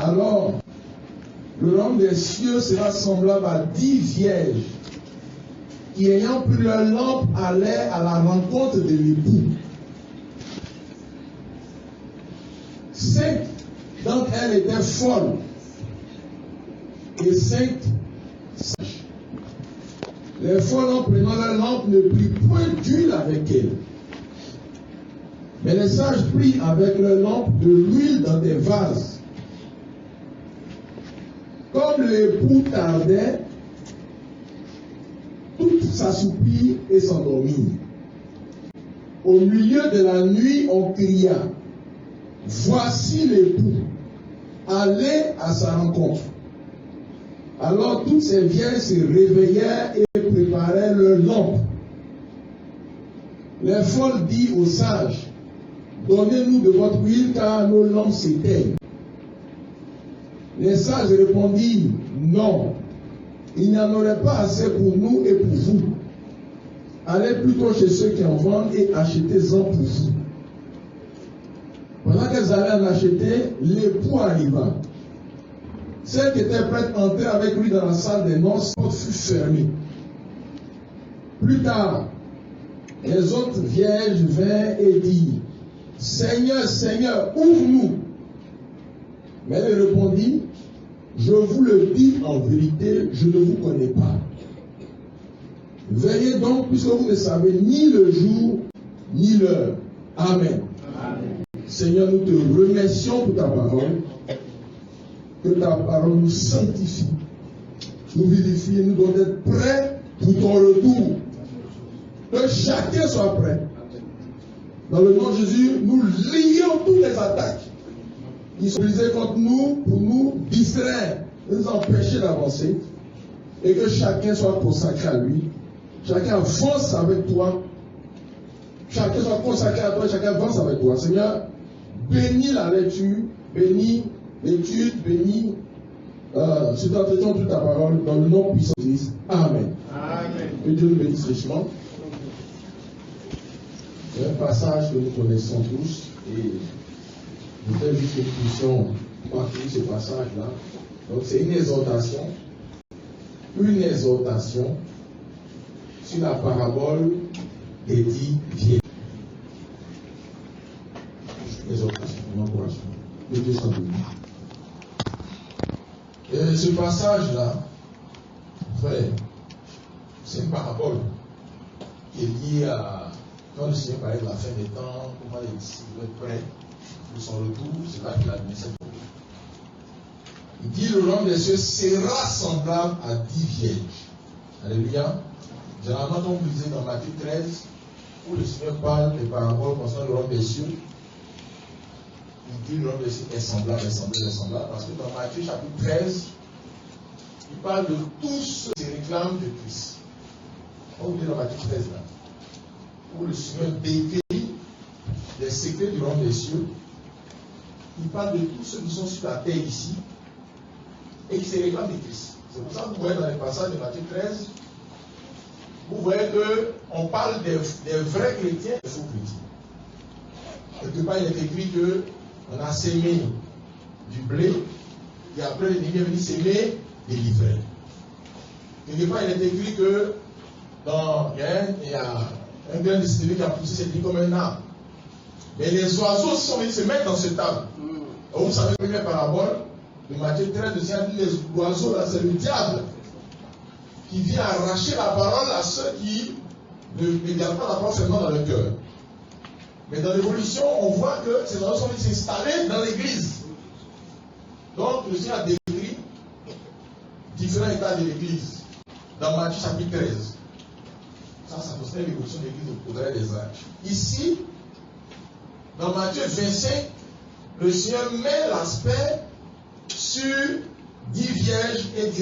Alors, le royaume des cieux sera semblable à 10 vierges qui, ayant pris leur lampe, allaient à la rencontre de l'époux. 5 d'entre elles étaient folles et 5 sages. Les folles, en prenant leur lampe, ne prirent point d'huile avec elles. Mais les sages prirent avec leur lampe de l'huile dans des vases. Comme l'époux tardait, toutes s'assoupirent et s'endormirent. Au milieu de la nuit, on cria, « Voici l'époux, allez à sa rencontre. » Alors toutes ces vieilles se réveillèrent et préparèrent leurs lampes. Les folles dirent aux sages, « Donnez-nous de votre huile, car nos lampes s'éteignent. » Les sages répondirent, « Non, il n'y en aurait pas assez pour nous et pour vous. Allez plutôt chez ceux qui en vendent et achetez-en pour vous. » Pendant qu'elles allaient en acheter, l'époux arriva. Celle qui était prête à entrer avec lui dans la salle des noces, la porte fut fermée. Plus tard, les autres vierges vinrent et dirent, « Seigneur, Seigneur, ouvre-nous. » Mais elle répondit, « Je vous le dis en vérité, je ne vous connais pas. Veillez donc, puisque vous ne savez ni le jour, ni l'heure. » Amen. Amen. Seigneur, nous te remercions pour ta parole. Que ta parole nous sanctifie, nous vivifie, nous donne d'être prêts pour ton retour. Que chacun soit prêt. Dans le nom de Jésus, nous lions toutes les attaques qui sont utilisées contre nous pour nous distraire, nous empêcher d'avancer. Et que chacun soit consacré à lui. Chacun avance avec toi. Chacun soit consacré à toi, chacun avance avec toi. Seigneur, bénis la lecture, bénis l'étude, bénis, sur l'entretien de ta parole, dans le nom puissant de Christ. Amen. Amen. Que Dieu nous bénisse richement. C'est un passage que nous connaissons tous, et nous faisons juste une discussion partir ce passage-là. Donc c'est une exhortation sur la parabole des 10 vieilles. Exhortation, un encouragement. Que Dieu soit béni. Et ce passage-là, frère, c'est une parabole qui est liée à quand le Seigneur parlait de la fin des temps, comment les disciples vont être prêts pour son retour, c'est là qu'il a donné cette parole. Il dit le royaume des cieux sera semblable à 10 vierges. Alléluia. Généralement, comme vous lisez dans Matthieu 13, où le Seigneur parle des paraboles concernant le royaume des cieux, il dit le royaume des cieux est semblable, parce que dans Matthieu chapitre 13, il parle de tous ceux qui réclament de Christ. On dit dans Matthieu 13 là, où le Seigneur décrit les secrets du royaume des cieux. Il parle de tous ceux qui sont sur la terre ici et qui se réclament de Christ. C'est pour ça que vous voyez dans les passages de Matthieu 13, vous voyez qu'on parle des vrais chrétiens et des faux chrétiens. Quelque part, il est écrit qu'on a sémé du blé et après l'ennemi est venu s'aimer des livrets. Quelque part, il est écrit que il y a un grain de sénévé qui a poussé cette vie comme un arbre. Mais les oiseaux sont venus se mettre dans ce arbre. Vous savez, la première parabole de Matthieu 13, le Seigneur dit les oiseaux, là, c'est le diable qui vient arracher la parole à ceux qui ne gardent pas la parole seulement dans le cœur. Mais dans l'évolution, on voit que ces oiseaux sont venus s'installer dans l'église. Donc, le Seigneur a décrit différents états de l'église dans Matthieu chapitre 13. Ça concerne l'évolution de l'église au progrès des âges. Ici, dans Matthieu 25, le Seigneur met l'aspect sur 10 vierges et dit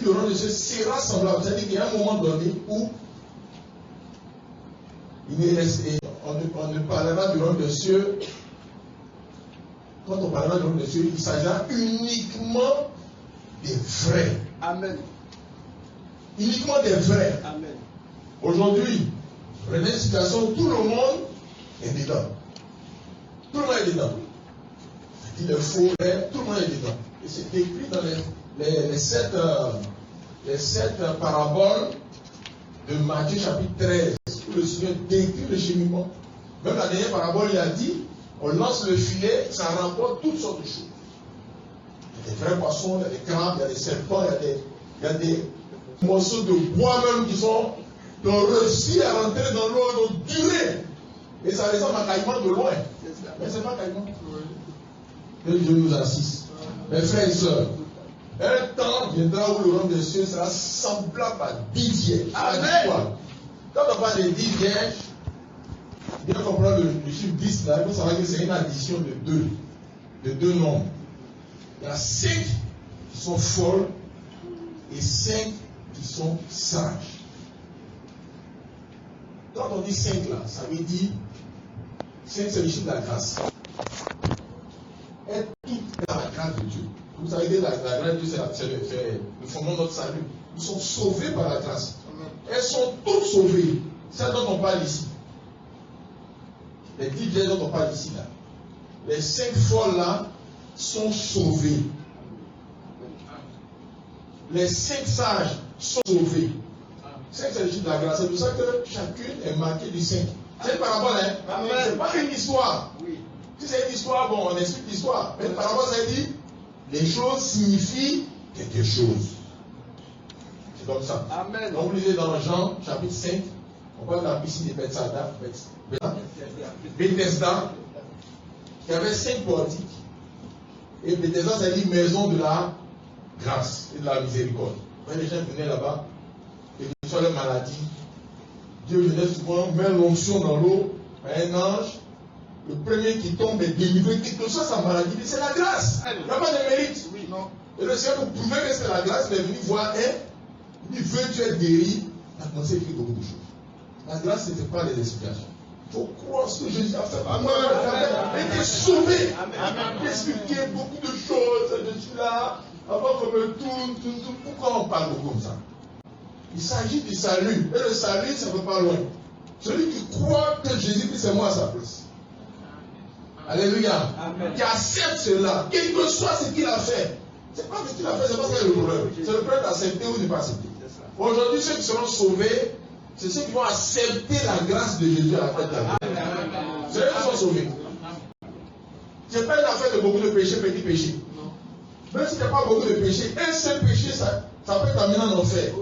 le royaume de Dieu sera semblable. C'est-à-dire qu'il y a un moment donné où on ne parlera du royaume de Dieu. Quand on parlera du royaume de Dieu, il s'agira uniquement des vrais. Amen. Uniquement des vrais. Amen. Aujourd'hui, prenez une situation où tout le monde est dedans. Tout le monde est dedans. dit le faux, tout le monde est dedans. Et c'est écrit dans les sept paraboles de Matthieu chapitre 13, où le Seigneur décrit le cheminement. Même la dernière parabole, il a dit, on lance le filet, ça rapporte toutes sortes de choses. Il y a des vrais poissons, il y a des crabes, il y a des serpents, il y a des morceaux de bois même qui ont réussi à rentrer dans l'eau, ils ont duré. Et ça ressemble à Caïman de loin. Mais ce n'est pas Caïman. Que Dieu nous assiste. Mes frères et sœurs, un temps viendra où le royaume des cieux sera semblable à 10 vierges. Amen. Quand on parle de 10 vierges, bien comprendre le chiffre 10 là, il faut savoir que c'est une addition de deux nombres. Il y a 5 qui sont folles et 5 qui sont sages. Quand on dit 5 là, ça veut dire 5 c'est le chiffre de la grâce. Être toutes dans la grâce de Dieu. Vous savez que la grâce de Dieu c'est le fondement de notre salut. Nous sommes sauvés par la grâce. Elles sont toutes sauvées. C'est ça dont on parle ici. Les 10 vierges dont on parle ici là. Les 5 folles là sont sauvées. Les 5 sages sont sauvés. 5 c'est le chiffre de la grâce. C'est pour ça que chacune est marquée du 5. C'est une parabole, hein? C'est pas une histoire. Oui. Si c'est une histoire, bon, on explique l'histoire. Mais une parabole, ça dit, les choses signifient quelque chose. C'est comme ça. Amen. Donc, vous lisez dans Jean, chapitre 5, on parle de la piscine de Bethesda, qui avait 5 portiques. Et Bethesda, ça dit maison de la grâce et de la miséricorde. Quand les gens venaient là-bas, et qu'ils soient les maladies, Dieu venait souvent mettre l'onction dans l'eau, un ange, le premier qui tombe est délivré, quelle que soit sa maladie, mais c'est la grâce. Il n'y a pas de mérite. Oui, non. Et le Seigneur, pour prouver que c'est la grâce, il est venu voir un, il dit, veux-tu être guéri? Il a commencé à écrire beaucoup de choses. La grâce, ce n'était pas les explications. Il faut croire ce que Jésus a fait. Il était sauvé. Il a expliqué beaucoup de choses. Je suis là, avant qu'on me tourne. Pourquoi on parle comme ça? Il s'agit du salut. Et le salut, ça ne va pas loin. Celui qui croit que Jésus-Christ est mort à sa place. Alléluia. Amen. Qui accepte cela, quel que soit ce qu'il a fait. Ce n'est pas ce qu'il a fait, c'est pas ça le problème. C'est le problème d'accepter ou de ne pas accepter. Aujourd'hui, ceux qui seront sauvés, c'est ceux qui vont accepter la grâce de Jésus à la fin de la vie. C'est eux qui sont sauvés. Ce n'est pas une affaire de beaucoup de péchés, petits péchés. Même si il n'y a pas beaucoup de péchés, un seul péché, ça peut t'amener en enfer.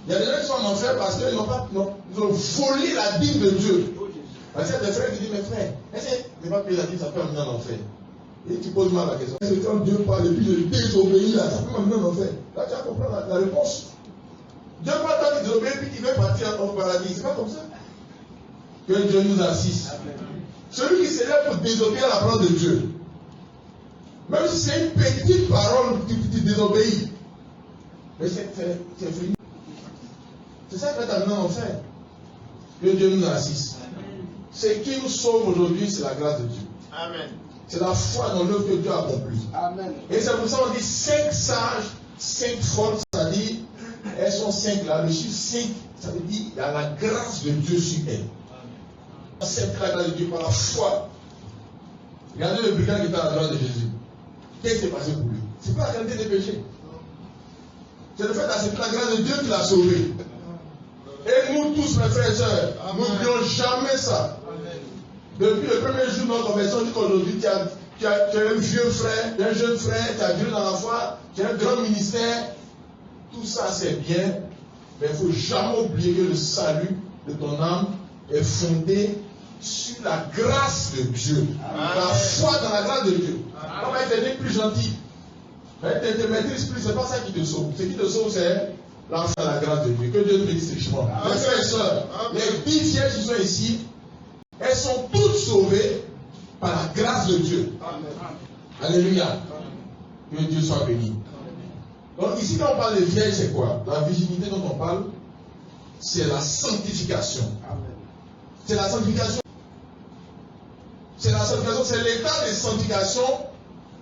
Il y a des gens qui sont en enfer parce qu'ils ont volé la dîme de Dieu. Parce qu'il y a des frères qui disent, mes frères, est-ce que ne pas payer la dîme, ça peut amener en enfer? Et tu poses mal la question. Est-ce que quand Dieu parle et puis je désobéis là, ça peut m'amener en enfer? Là, tu vas comprendre la réponse. Dieu pas tant qu'il désobéit puis qu'il veut partir au paradis. C'est pas comme ça. Que Dieu nous assiste. Celui qui s'élève pour désobéir à la parole de Dieu, même si c'est une petite parole que tu désobéis, mais c'est fini. C'est ça qui va t'amener en enfer. Que Dieu nous assiste. Ce qui nous sauve aujourd'hui, c'est la grâce de Dieu. Amen. C'est la foi dans l'œuvre que Dieu a accomplie. Amen. Et c'est pour ça qu'on dit 5 sages, 5 folles, ça dit, elles sont 5 là. Le chiffre 5, ça veut dire il y a la grâce de Dieu sur elles. On accepte la grâce de Dieu par la foi. Regardez le brigand qui était à la droite de Jésus. Qu'est-ce qui s'est passé pour lui? C'est pas la qualité des péchés. C'est le fait d'accepter la grâce de Dieu qui l'a sauvé. Et nous tous, mes frères et sœurs, nous n'oublions jamais ça. Depuis le premier jour de notre conversion jusqu'aujourd'hui, tu as un vieux frère, un jeune frère, tu as Dieu dans la foi, tu as un grand ministère. Tout ça, c'est bien, mais il ne faut jamais oublier que le salut de ton âme est fondé sur la grâce de Dieu. La foi dans la grâce de Dieu. On va être plus gentil. Tu ne maîtrises plus, ce n'est pas ça qui te sauve. Ce qui te sauve, c'est l'enfant de la grâce de Dieu. Que Dieu nous bénisse richement. Mes frères et sœurs, les 10 vierges qui sont ici, elles sont toutes sauvées par la grâce de Dieu. Amen. Alléluia. Que Dieu soit béni. Donc ici, quand on parle de vierge, c'est quoi? La virginité dont on parle, c'est la sanctification. C'est la sanctification. C'est la sanctification, c'est l'état de sanctification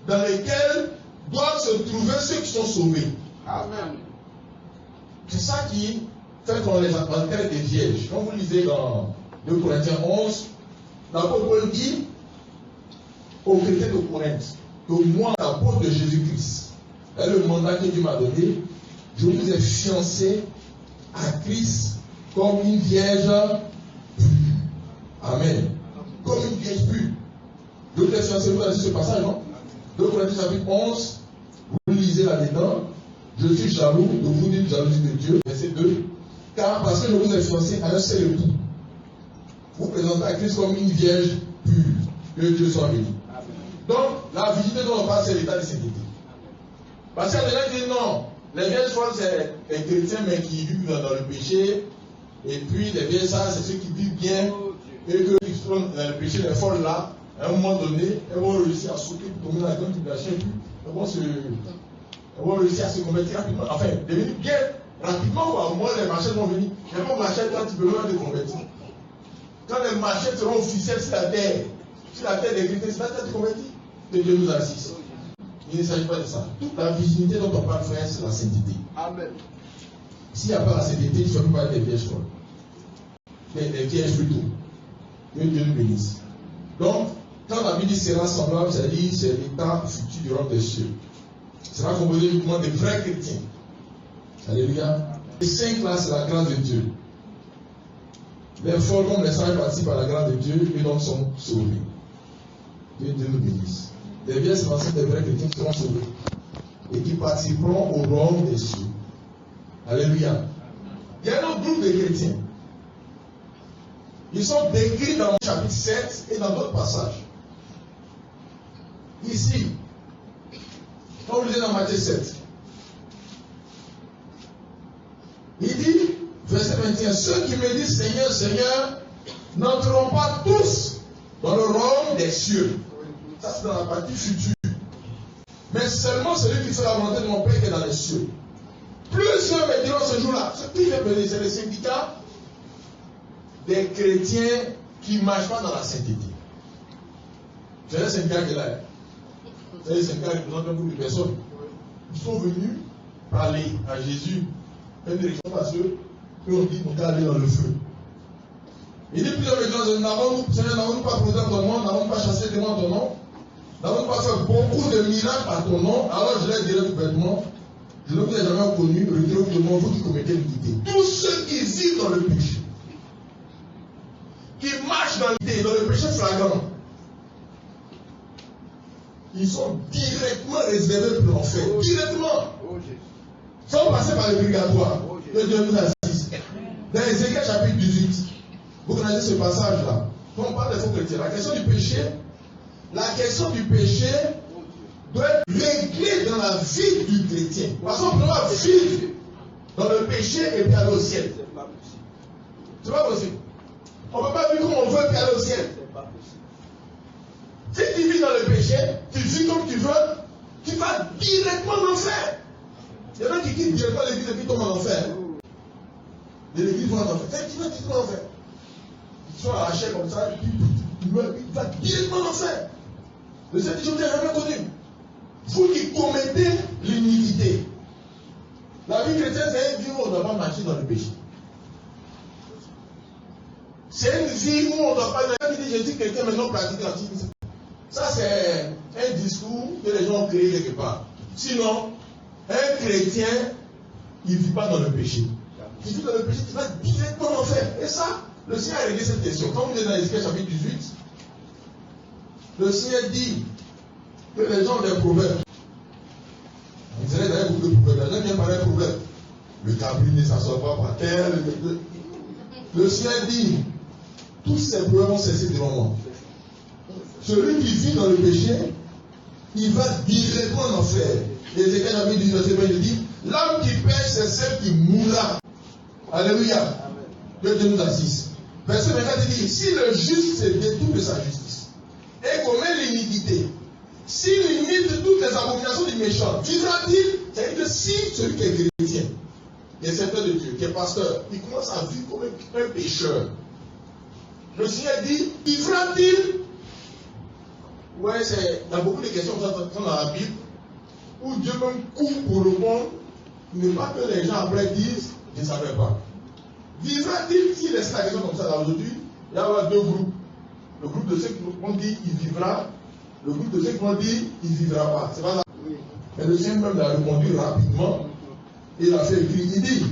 dans lequel doivent se trouver ceux qui sont sauvés. Amen. C'est ça qui fait qu'on les appelle des vierges. Quand vous lisez dans 2 Corinthiens 11, l'apôtre Paul dit aux chrétiens de Corinthe, que moi, l'apôtre de Jésus-Christ, et le mandat que Dieu m'a donné, je vous ai fiancé à Christ comme une vierge pure. Amen. Comme une vierge pure. Je vous ai fiancé, vous avez dit ce passage, non? 2 Corinthiens chapitre 11, vous lisez là-dedans. Je suis jaloux de vous dire jalousie de Dieu. Verset 2. Car parce que je vous ai fiancé à un seul époux, vous présentez à Christ comme une vierge pure. Que Dieu soit béni. Donc, la virginité dont on parle, c'est l'état de sainteté. Parce qu'il y a des gens qui disent non, les vierges folles, c'est les chrétiens, mais qui vivent dans le péché. Et puis, les vierges sages, c'est ceux qui vivent bien. Et que ils sont dans le péché, les folles là, à un moment donné, elles vont réussir à sauter pour tomber dans la grande tribulation. Elles vont réussir à se convertir rapidement. Enfin, devenir bien rapidement. Quoi. Au moins, les marchés vont venir. Elles vont marcher quand tu peux même te convertir. Quand les marchés seront officiels sur la terre des chrétiens, c'est la terre de convertir. Que Dieu nous assiste. Il ne s'agit pas de ça. Toute la virginité dont on parle, frère, c'est la sainteté. Amen. S'il n'y a pas la sainteté, tu ne peux pas être des vierges folles. Des vierges plutôt. Que Dieu nous bénisse. Donc, quand la Bible dit sera semblable, c'est-à-dire c'est l'état futur du royaume des cieux. Ce sera composé uniquement des vrais chrétiens. Alléluia. Les 5 là, c'est la grâce de Dieu. Les folles comme les sages participent à la grâce de Dieu et donc sont sauvés. Que Dieu nous bénisse. Les vierges, c'est l'ensemble des vrais chrétiens qui seront sauvés et qui participeront au royaume des cieux. Alléluia. Il y a un autre groupe de chrétiens. Ils sont décrits dans le chapitre 7 et dans d'autres passages. Ici, quand vous lisez dans Matthieu 7, il dit, verset 21, ceux qui me disent Seigneur, Seigneur, n'entreront pas tous dans le royaume des cieux. Ça, c'est dans la partie future. Mais seulement celui qui fait la volonté de mon Père qui est dans les cieux. Plusieurs me diront ce jour-là, ce qui fait plaisir, c'est le syndicat des chrétiens qui ne marchent pas dans la sainteté. C'est un syndicat qui est là. C'est un syndicat qui représente un groupe de personnes. Ils sont venus parler à Jésus. Une direction parce qu'eux ont dit qu'on doit aller dans le feu. Il dit plusieurs me disent Seigneur, n'avons-nous pas protégé ton nom, n'avons-nous pas chassé des démons à ton nom, n'avons-nous pas fait beaucoup de miracles à ton nom. Alors je leur dirai tout bêtement, je ne vous ai jamais connu, retirez-vous de moi, vous qui commettez l'iniquité. Tous ceux qui vivent dans le péché, qui marchent dans le péché flagrant, ils sont directement réservés pour l'enfer. Directement. Sans passer par le purgatoire. Que Dieu nous assiste. Dans Ézéchiel chapitre 18, vous connaissez ce passage-là. Quand on parle des faux chrétiens, la question du péché doit être réglée dans la vie du chrétien. Parce qu'on ne peut pas vivre dans le péché et puis aller au ciel. C'est pas possible. On ne peut pas vivre comme on veut et puis aller au ciel. Si tu vis dans le péché, tu vis comme tu veux, tu vas directement en enfer. Il y en a qui quittent directement l'église et qui tombent en enfer. De l'église vont en enfer. Tu vas directement en enfer. Ils sont arrachés comme ça, tu vas directement en enfer. Le Seigneur dit, je ne t'ai jamais connu. Vous qui commettez l'iniquité. La vie chrétienne, c'est une vie où on ne doit pas marcher dans le péché. C'est une vie où on ne doit pas. Il dit, je dis chrétien, mais non pratiquer l'antisémitisme. Ça, c'est un discours que les gens ont créé quelque part. Sinon, un chrétien, il ne vit pas dans le péché. Il vit dans le péché, il va directement en enfer. Et ça, le Seigneur a réglé cette question. Quand vous êtes dans Ézéchiel chapitre 18, le Seigneur dit que les gens ont des problèmes. On dirait d'ailleurs beaucoup de problèmes. Les gens viennent parler de problèmes. Le cabri ne s'assoit pas par terre. Le Seigneur dit, tous ces problèmes vont cesser devant moi. Celui qui vit dans le péché, il va directement en enfer. Ézéchiel chapitre 18, verset 20, il dit, l'âme qui pêche, c'est celle qui mourra. Alléluia. Que Dieu nous assiste. Verset 24, il dit, si le juste se détourne de sa justice et commet l'iniquité, s'il imite toutes les abominations du méchant, vivra-t-il? C'est-à-dire que si celui qui est chrétien, qui est serviteur de Dieu, qui est pasteur, il commence à vivre comme un pécheur, le Seigneur dit, vivra-t-il? Ouais, il y a beaucoup de questions dans la Bible où Dieu même coupe pour répondre, ne pas que les gens après disent, je ne savais pas. Vivra-t-il? S'il laisse la question comme ça là aujourd'hui, il y a deux groupes. Le groupe de ceux qui ont dit il vivra, Le groupe de ceux qui vont dire il ne vivra pas. C'est pas ça. Mais le Seigneur même l'a répondu rapidement. Et il a fait écrire. Il dit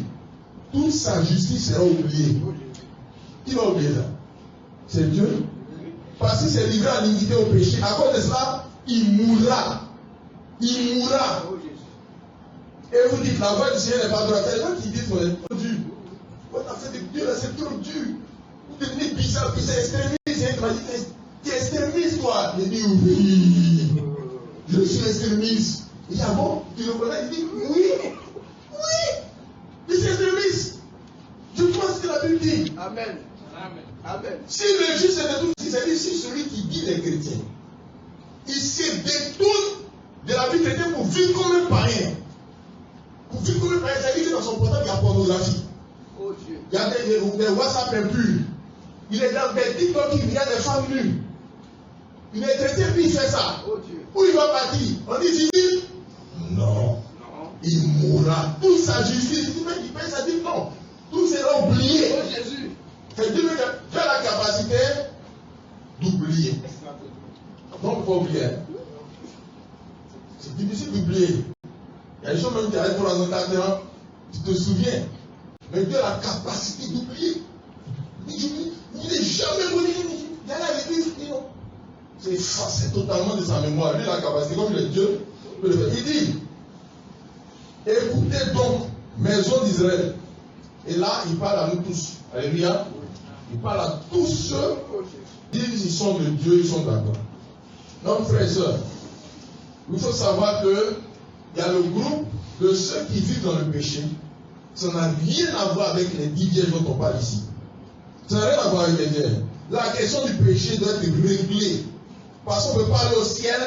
toute sa justice sera oubliée. Qui va oublier ça? C'est Dieu. Parce qu'il s'est livré à l'iniquité au péché. À cause de cela, il mourra. Il mourra. Et vous dites, la voix du Seigneur n'est pas droite. C'est les gens qui disent, c'est trop dur. Quand on a fait de Dieu, là, c'est trop dur. Vous devenez bizarre, extrémiste. Tu es extrémiste, toi. Il dit, oui, je suis extrémiste. Il dit, ah bon, tu le connais? Il dit, oui, oui, je suis extrémiste. Je pense ce que la Bible dit. Amen. Amen. Amen. Si le juste est de tout, c'est-à-dire si celui qui dit les chrétiens, il se détourne de la vie chrétienne pour vivre comme un païen. Pour vivre comme un païen, c'est-à-dire que dans son portable, il y a pornographie. Oh Dieu. Il y a des WhatsApp impurs. Il est dans des TikTok, il y a des femmes nues. Il est chrétien, puis il fait ça. Oh Dieu. Où il va partir? On dit, il dit, non. Il mourra. Toute sa justice, il paye sa dîme, non. Tout sera oublié. Oh Jésus. C'est Dieu qui a la capacité d'oublier. Donc, il faut oublier. C'est difficile d'oublier. Il y a des gens même qui arrivent pour dans un cadre, tu te souviens. Mais Dieu a la capacité d'oublier. Il n'est jamais venu. Il y a la l'église. C'est effacé totalement de sa mémoire. Lui, il a la capacité, comme il est Dieu. Il dit, écoutez donc, maison d'Israël. Et là, il parle à nous tous. Alléluia. Il parle à tous ceux qui disent qu'ils sont de Dieu, ils sont d'accord. Donc, frères et sœurs, il faut savoir qu'il y a le groupe de ceux qui vivent dans le péché. Ça n'a rien à voir avec les 10 vierges dont on parle ici. Ça n'a rien à voir avec les vierges. La question du péché doit être réglée. Parce qu'on ne peut pas aller au ciel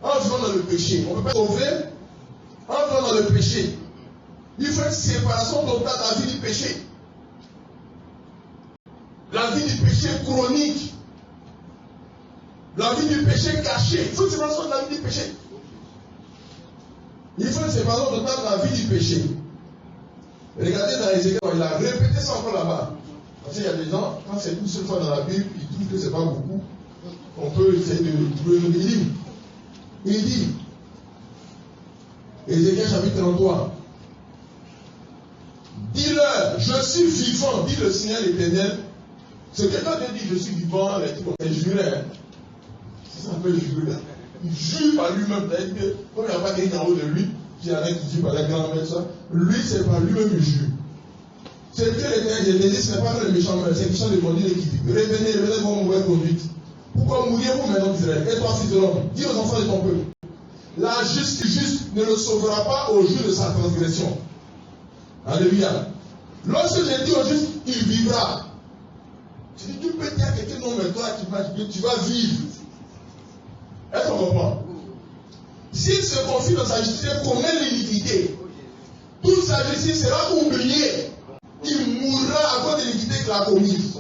en vivant dans le péché. On ne peut pas sauver en vivant dans le péché. Il faut une séparation totale de la vie du péché. La vie du péché chronique. La vie du péché caché. Il faut une séparation de la vie du péché. Il faut une séparation totale de la vie du péché. Regardez dans Ézéchiel, il a répété ça encore là-bas. Parce qu'il y a des gens, quand c'est une seule fois dans la Bible, ils trouvent que ce n'est pas beaucoup. On peut essayer de trouver le livre. Il dit, Ézéchiel chapitre 33, dis-leur, je suis vivant, dit le Seigneur l'Éternel. C'est quelqu'un qui dit, je suis vivant, il jurait. Hein. C'est ça, un peu jurer. Il jure par lui-même, c'est-à-dire que, comme il n'y a pas quelqu'un en haut de lui, il y en a qui jure par la grand-mère, ça, lui, c'est par lui-même il jure. C'est que l'Éternel, je l'ai dit, ce n'est pas le méchant, c'est question de conduire et qui dit, revenez vos mauvaises conduites. Pourquoi mourriez-vous maintenant d'Israël? Et toi, fils de l'homme, dis aux enfants de ton peuple, la juste ne le sauvera pas au jour de sa transgression. Alléluia. Lorsque j'ai dit au juste, il vivra. Tu dis, tu peux dire à quelqu'un, non, mais toi, tu vas vivre. Est-ce qu'on comprend? S'il se confie dans sa justice, il commet l'iniquité. Toute sa justice sera oubliée. Il mourra à cause de l'iniquité qu'il a commise.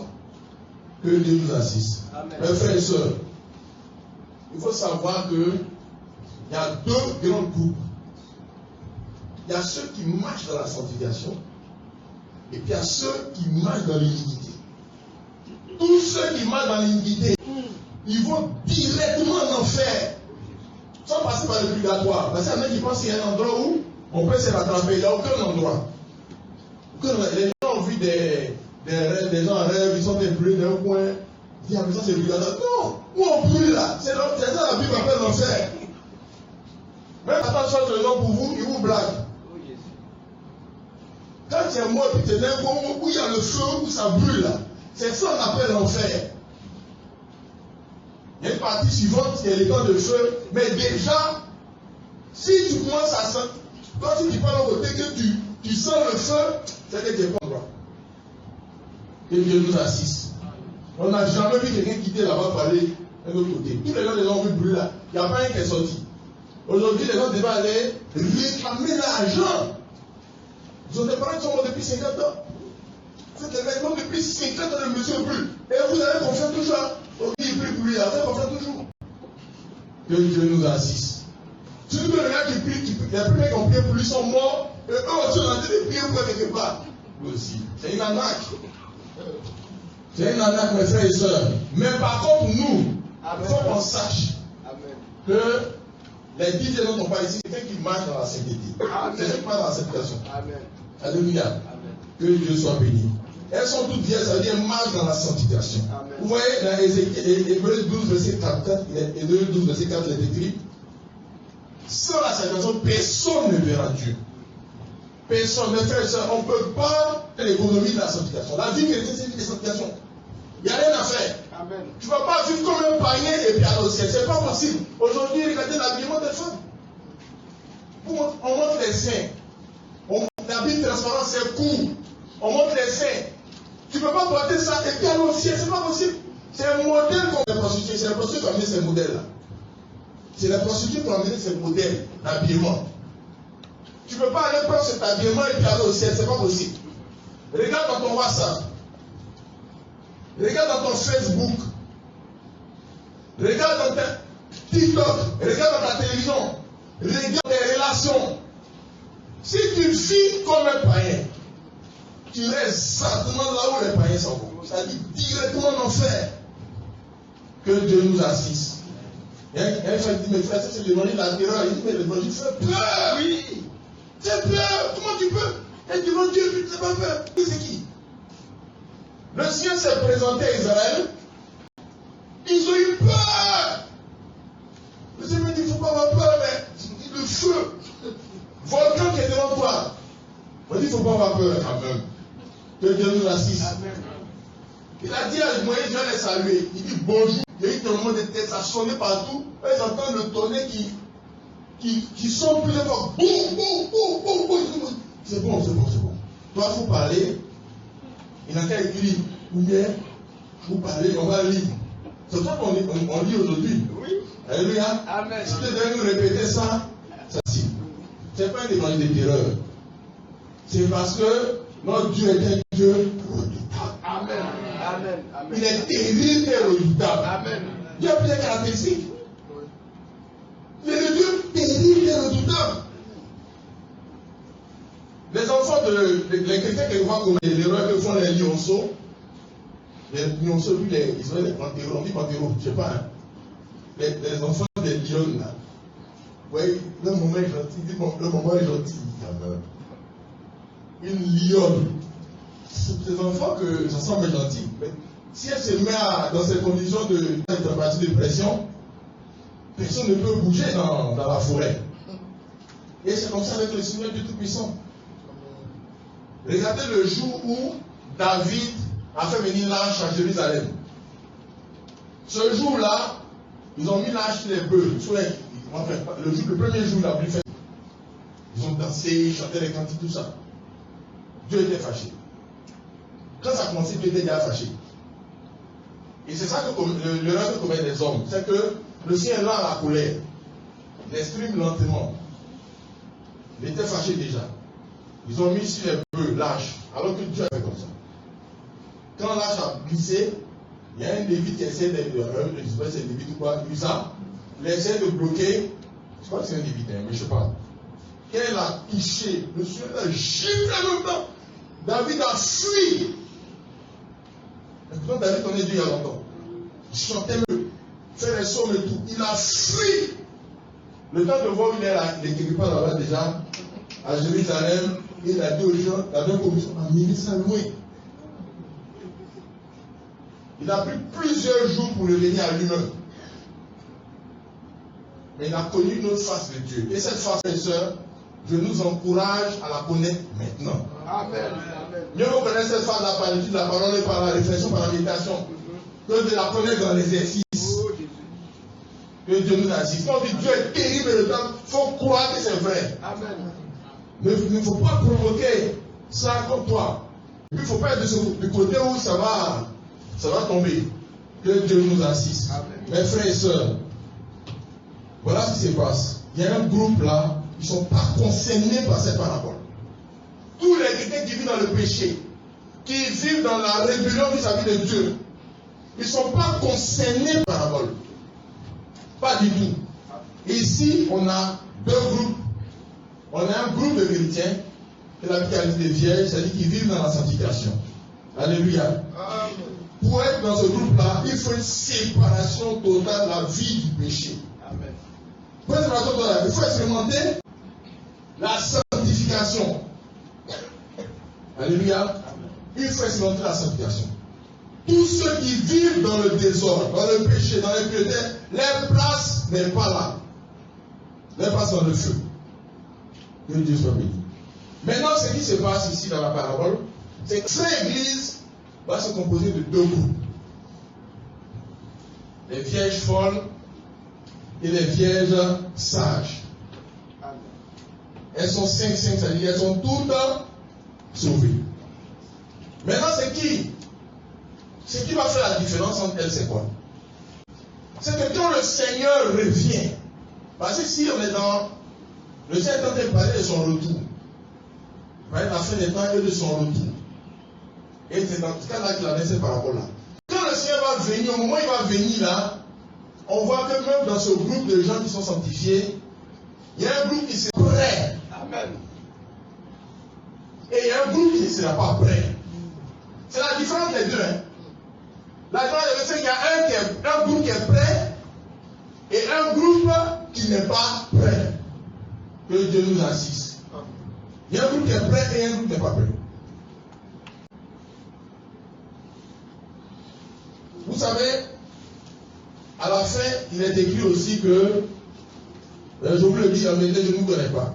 Que Dieu nous assiste. Mes frères et sœurs, il faut savoir qu'il y a deux grands groupes. Il y a ceux qui marchent dans la sanctification et puis il y a ceux qui marchent dans l'iniquité. Tous ceux qui marchent dans l'iniquité, ils vont directement en enfer sans passer par le purgatoire. Parce qu'il y en a qui pensent qu'il y a un endroit où on peut se rattraper. Il n'y a aucun endroit. Les gens ont vu des rêves, des gens en rêve, ils sont brûlés d'un coin. Ils disent, ah, mais ça c'est purgatoire. Non, où on brûle là. C'est ça la Bible appelle l'enfer. Même quand on change le nom pour vous, ils vous blaguent. Quand tu es mort, tu es dans un moment où il y a le feu, où ça brûle là. C'est ça qu'on appelle l'enfer. Il y a une partie suivante qui est les temps de feu. Mais déjà, si tu commences à sentir, quand tu dis pas l'autre côté que tu sens le feu, c'est que tu n'es pas droit. Que Dieu nous assiste. On n'a jamais vu quelqu'un quitter là-bas pour aller d'un autre côté. Tous les gens les ont vu brûler là. Il n'y a pas un qui est sorti. Aujourd'hui, les gens devaient aller réclamer l'argent. Ils ont des parents qui sont morts depuis 50 ans. Cet événement depuis 50 ans ne me suit plus. Et vous avez confiance toujours. On dit, il prie pour lui, vous avez confiance toujours. Que Dieu nous assiste. Si tous les gens qui prient, les premiers qui ont prié pour lui sont morts, et eux aussi ont entendu de prier pour quelque part. Vous aussi. C'est une arnaque. C'est une arnaque, mes frères et sœurs. Mais par contre, nous, il faut qu'on sache que les 10 ne sont pas ici, c'est quelqu'un qui marche dans la sainteté. C'est quelqu'un qui marche dans la sanctification. Alléluia. Que Dieu soit béni. Elles sont toutes vierges, ça veut dire marche dans la sanctification. Vous voyez dans Hébreux 12, verset 44, Hébreux 12, verset 4, il est écrit: sans la sanctification, personne ne verra Dieu. Personne, mes frères et sœurs, on ne peut pas faire l'économie de la sanctification. La vie chrétienne, c'est une vie de sanctification. Il n'y a rien à faire. Amen. Tu ne vas pas vivre comme un païen et puis aller au ciel. Ce n'est pas possible. Aujourd'hui, regardez l'habillement des femmes. On montre les seins. L'habit transparent, c'est court. On montre les seins. Tu ne peux pas porter ça et puis aller au ciel. Ce n'est pas possible. C'est un modèle qu'on a prostitué. C'est la prostituée qui a amené ces modèles-là. C'est la prostituée qui a amené ces modèles d'habillement. Tu ne peux pas aller prendre cet habillement et puis aller au ciel. Ce n'est pas possible. Regarde dans ton WhatsApp. Regarde dans ton Facebook. Regarde dans ton TikTok. Regarde dans ta télévision. Regarde tes relations. Si tu vis comme un païen, tu es exactement là où les païens sont. C'est-à-dire directement en enfer. Que Dieu nous assiste. Il y a un frère qui dit: mes frères, c'est l'évangile de la terreur. Il dit: mais l'évangile fait peur. Oui. C'est peur. Comment tu peux? Et tu vois Dieu, tu ne sais pas peur. C'est qui? Le Seigneur s'est présenté à Israël. Ils ont eu peur. Le Seigneur me dit: il ne faut pas avoir peur, mais le feu. Volcan qui est devant toi. On dit: il ne faut pas avoir peur. Amen. Que Dieu nous assiste. Amen. Il a dit à Moïse: je vais les saluer. Il dit: bonjour. Il y a eu tellement de têtes, ça sonnait partout. Ils entendent le tonnerre qui sonne plusieurs fois. Boum, boum, boum, boum, boum. C'est bon, c'est bon, c'est bon. Toi, il faut parler. Il n'a qu'à écrire. Ou bien, vous parlez, on va lire. C'est ça qu'on lit aujourd'hui. Oui. Alléluia. Amen. Si tu devais nous répéter ça, ça si. Ce n'est pas un évangile de terreur. C'est parce que notre Dieu est un Dieu redoutable. Amen. Amen. Amen. Il est terrible et redoutable. Amen. Dieu a plusieurs caractéristiques. Il est le Dieu terrible et redoutable. Les enfants les chrétiens qui voient comme l'erreur que font les lionceaux, ils sont les pantéros, on dit pantéros, je ne sais pas. Hein. Les enfants des lions, là. Oui, le moment est gentil, le moment est gentil. Une lionne. Ces enfants que ça semble gentil. Mais si elle se met dans ces conditions de pression, personne ne peut bouger dans la forêt. Et c'est comme ça avec le Seigneur du Tout-Puissant. Regardez le jour où David a fait venir l'arche à Jérusalem. Ce jour-là, ils ont mis l'arche sur les bœufs. Enfin, le premier jour, la pluie fait. Ils ont dansé, chanté les cantiques, tout ça. Dieu était fâché. Quand ça a commencé, Dieu était déjà fâché. Et c'est ça que l'erreur que commettent les hommes. C'est que le ciel là a la colère. Il exprime lentement. Il était fâché déjà. Ils ont mis sur les bœufs l'arche, alors que Dieu a fait comme ça. Quand l'arche a glissé, il y a un Lévite qui essaie de, je ne sais pas si c'est un Lévite ou quoi, Usa, il essaie de bloquer, je crois que c'est un Lévite, mais je ne sais pas. Quand il a touché, le Seigneur a giflé en même temps. David a fui. Et pourtant, David connaît Dieu il y a longtemps. Il chantait mieux, fait les saumes et tout. Il a fui. Le temps de voir où il est là, il n'écrit pas là-bas déjà, à Jérusalem, il a dit aux gens, la même commission, amenez ça loin. Il a pris plusieurs jours pour le venir à lui-même. Mais il a connu une autre face de Dieu. Et cette face, mes sœurs, je nous encourage à la connaître maintenant. Amen. Mieux vous connaissez cette face par l'étude de la parole et par la réflexion, par la méditation, que de la connaître dans l'exercice. Que Dieu nous assiste. Quand on dit Dieu est terrible et le temps, il faut croire que c'est vrai. Amen. Mais il ne faut pas provoquer ça comme toi. Il ne faut pas être du côté où ça va tomber. Que Dieu nous assiste. Amen. Mes frères et sœurs, voilà ce qui se passe. Il y a un groupe là, ils ne sont pas concernés par cette parabole. Tous les chrétiens qui vivent dans le péché, qui vivent dans la rébellion vis-à-vis de Dieu, ils ne sont pas concernés par la parabole. Pas du tout. Ici, on a deux groupes. On a un groupe de chrétiens, et la qualité vierge, c'est-à-dire qui vivent dans la sanctification. Alléluia. Pour être dans ce groupe-là, il faut une séparation totale de la vie du péché. Amen. Il faut expérimenter la sanctification. Alléluia. Il faut expérimenter la sanctification. Tous ceux qui vivent dans le désordre, dans le péché, dans l'impureté, leur place n'est pas là. Leur place dans le feu. Que Dieu soit béni. Maintenant, ce qui se passe ici dans la parabole, c'est que cette église va se composer de deux groupes. Les vierges folles et les vierges sages. Elles sont 5, c'est-à-dire elles sont toutes sauvées. Maintenant, c'est qui? Ce qui va faire la différence entre elles, c'est quoi? C'est que quand le Seigneur revient, parce que si on est dans... Le Seigneur est en train de parler de son retour. Il parle de la fin des temps et de son retour. Et c'est dans ce cas-là qu'il a mis cette parabole-là. Quand le Seigneur va venir, au moment où il va venir là, on voit que même dans ce groupe de gens qui sont sanctifiés, il y a un groupe qui est prêt. Amen. Et il y a un groupe qui ne sera pas prêt. C'est la différence des deux. Hein. La différence des deux, c'est qu'il y a un groupe qui est prêt et un groupe qui n'est pas prêt. Que Dieu nous assiste. Il y a un groupe qui est prêt et un groupe qui n'est pas prêt. Vous savez, à la fin, il est écrit aussi que, je vous le dis, mais je ne vous connais pas.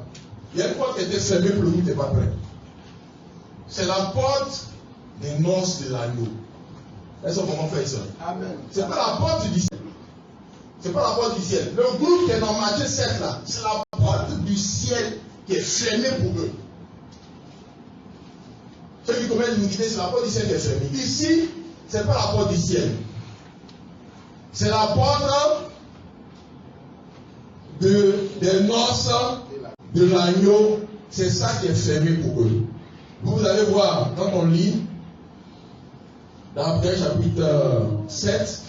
Il y a une porte qui était fermée pour le groupe qui n'est pas prêt. C'est la porte des noces de l'agneau. Est-ce qu'on comment faire ça? Amen. C'est pas la porte du ciel. C'est pas la porte du ciel. Le groupe qui est dans Matthieu 7 là, c'est la porte du ciel qui est fermée pour eux. Ceux qui commettent l'iniquité, c'est la porte du ciel qui est fermée. Ici, c'est pas la porte du ciel. C'est la porte des noces de l'agneau. C'est ça qui est fermé pour eux. Vous allez voir, quand on lit, dans Apocalypse chapitre 7,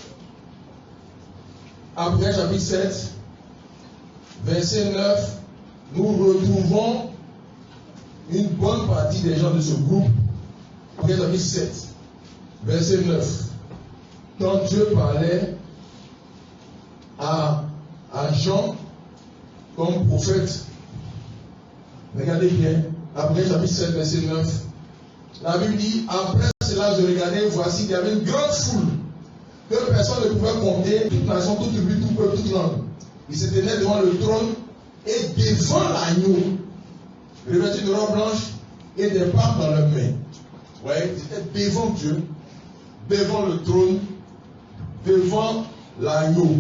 Apocalypse chapitre 7, verset 9, nous retrouvons une bonne partie des gens de ce groupe. Apocalypse chapitre 7, verset 9. Quand Dieu parlait à Jean comme prophète, regardez bien, Apocalypse chapitre 7, verset 9, la Bible dit, après cela je regardais, voici qu'il y avait une grande foule, que personne ne pouvait compter, toute nation, toute tribu, tout peuple, toute langue. Ils se tenaient devant le trône et devant l'agneau, revêtus de robes blanches et des palmes dans leurs mains. Vous voyez, ils étaient devant Dieu, devant le trône, devant l'agneau.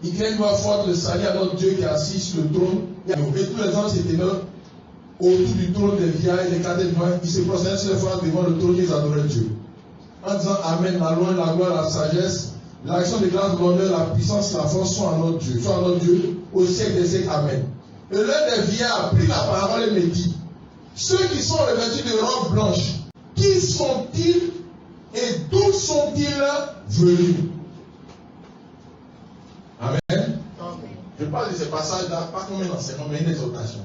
Ils craignent une voix forte, le salut à notre Dieu qui est assis sur le trône. Et tous les anges s'étaient autour du trône des vieillards et des cadets noirs, ils se prosternaient sur les fois devant le trône et ils adoraient Dieu. En disant Amen, la loi, la gloire, la sagesse, l'action de grâce, l'honneur, la puissance, la force sont à notre Dieu. Soit à notre Dieu au siècle des siècles. Amen. Et l'un des vieillards a pris la parole et me dit, ceux qui sont revêtus de robes blanches, qui sont-ils et d'où sont-ils venus? Amen. Je parle de ces passages-là, pas comme un enseignement, mais une exhortation.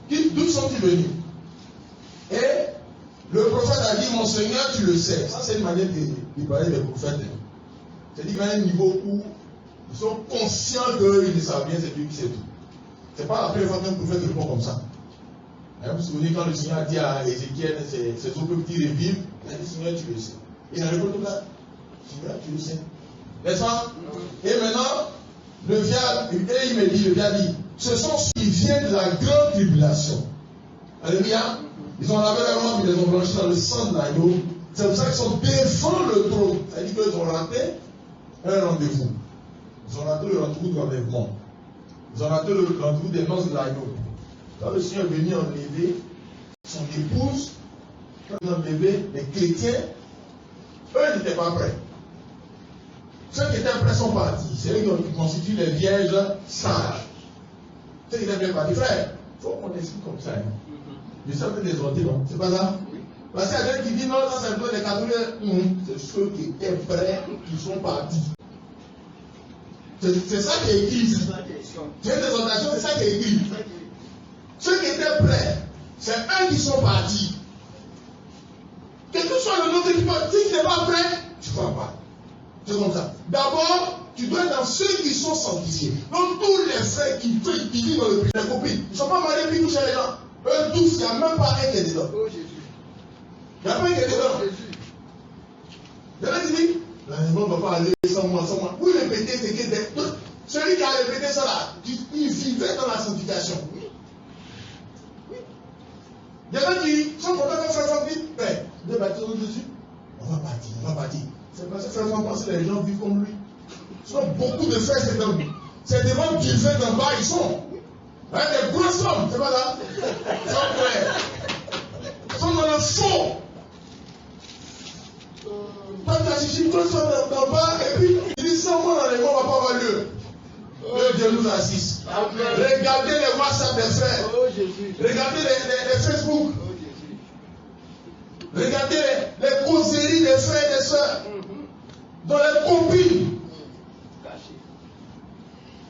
D'où sont-ils venus? Et le prophète a dit, mon Seigneur, tu le sais. Ça, c'est une manière de parler des prophètes. C'est-à-dire qu'il y a un niveau où ils sont conscients qu'ils ne savent bien, c'est Dieu qui sait tout. Ce n'est pas la première fois qu'un prophète répond comme ça. Vous vous souvenez quand le Seigneur a dit à Ézéchiel, ses autres petits revivent, il a dit, Seigneur, tu le sais. Et il a répondu là, Seigneur, tu le sais. N'est-ce pas? Et maintenant, le vieillard, et il me dit, le vieillard dit, ce sont ceux qui viennent de la grande tribulation. Alléluia. Ils ont lavé leurs robes, ils les ont blanchis dans le sang de l'agneau. C'est pour ça qu'ils sont devant le trône. C'est-à-dire qu'ils ont raté un rendez-vous. Ils ont raté le rendez-vous de l'enlèvement. Ils ont raté le rendez-vous des noces de l'agneau. Quand le Seigneur est venu enlever son épouse, quand il a enlevé les chrétiens, eux n'étaient pas prêts. Ceux qui étaient prêts sont partis. C'est eux qui constituent les vierges sages. Ceux qui étaient prêts partis. Frère, il faut qu'on explique comme ça. Je suis un peu désordre, non? C'est pas ça? Parce qu'il y a quelqu'un qui dit non, ça c'est plutôt des catholiques. C'est ceux qui étaient prêts qui sont partis. C'est ça qui est écrit. C'est une exhortation, c'est ça qui est écrit. Ceux qui étaient prêts, c'est eux qui sont partis. Quel que soit le nom de qui part, si tu n'es pas prêt, tu ne vas pas. C'est comme ça. D'abord, tu Tu dois être dans ceux qui sont sanctifiés. Donc tous les frères qui vivent dans le péché, les copines, ils ne sont pas mariés puis ils touchent les gens. Eux tous, il n'y a même pas un qui est dedans. Oh Jésus. Il n'y a pas un qui est dedans. Jésus. Il y en a qui disent, l'enlèvement ne va pas aller sans moi, sans moi. Oui, répéter, c'est que celui qui a répété ça là, il vivait dans la sanctification. Il y en a qui sont contents de faire son vie. Mais, de baptiser Jésus, on va partir. C'est parce que frère Franck pense que les gens vivent comme lui. Sinon, beaucoup de frères, c'est devant Dieu fait d'en bas, ils sont. Hein, des grosses hommes, c'est pas là. Ils sont dans le fond. Quand tu as chichi, toi, tu es d'en bas, et puis, il dit sans moi, l'enlèvement ne va pas avoir lieu. Dieu nous assiste. Amen. Regardez les WhatsApp des frères. Oh, Jésus. Regardez les Facebook. Oh, Jésus. Regardez les causeries des frères et des sœurs. Dans les copines.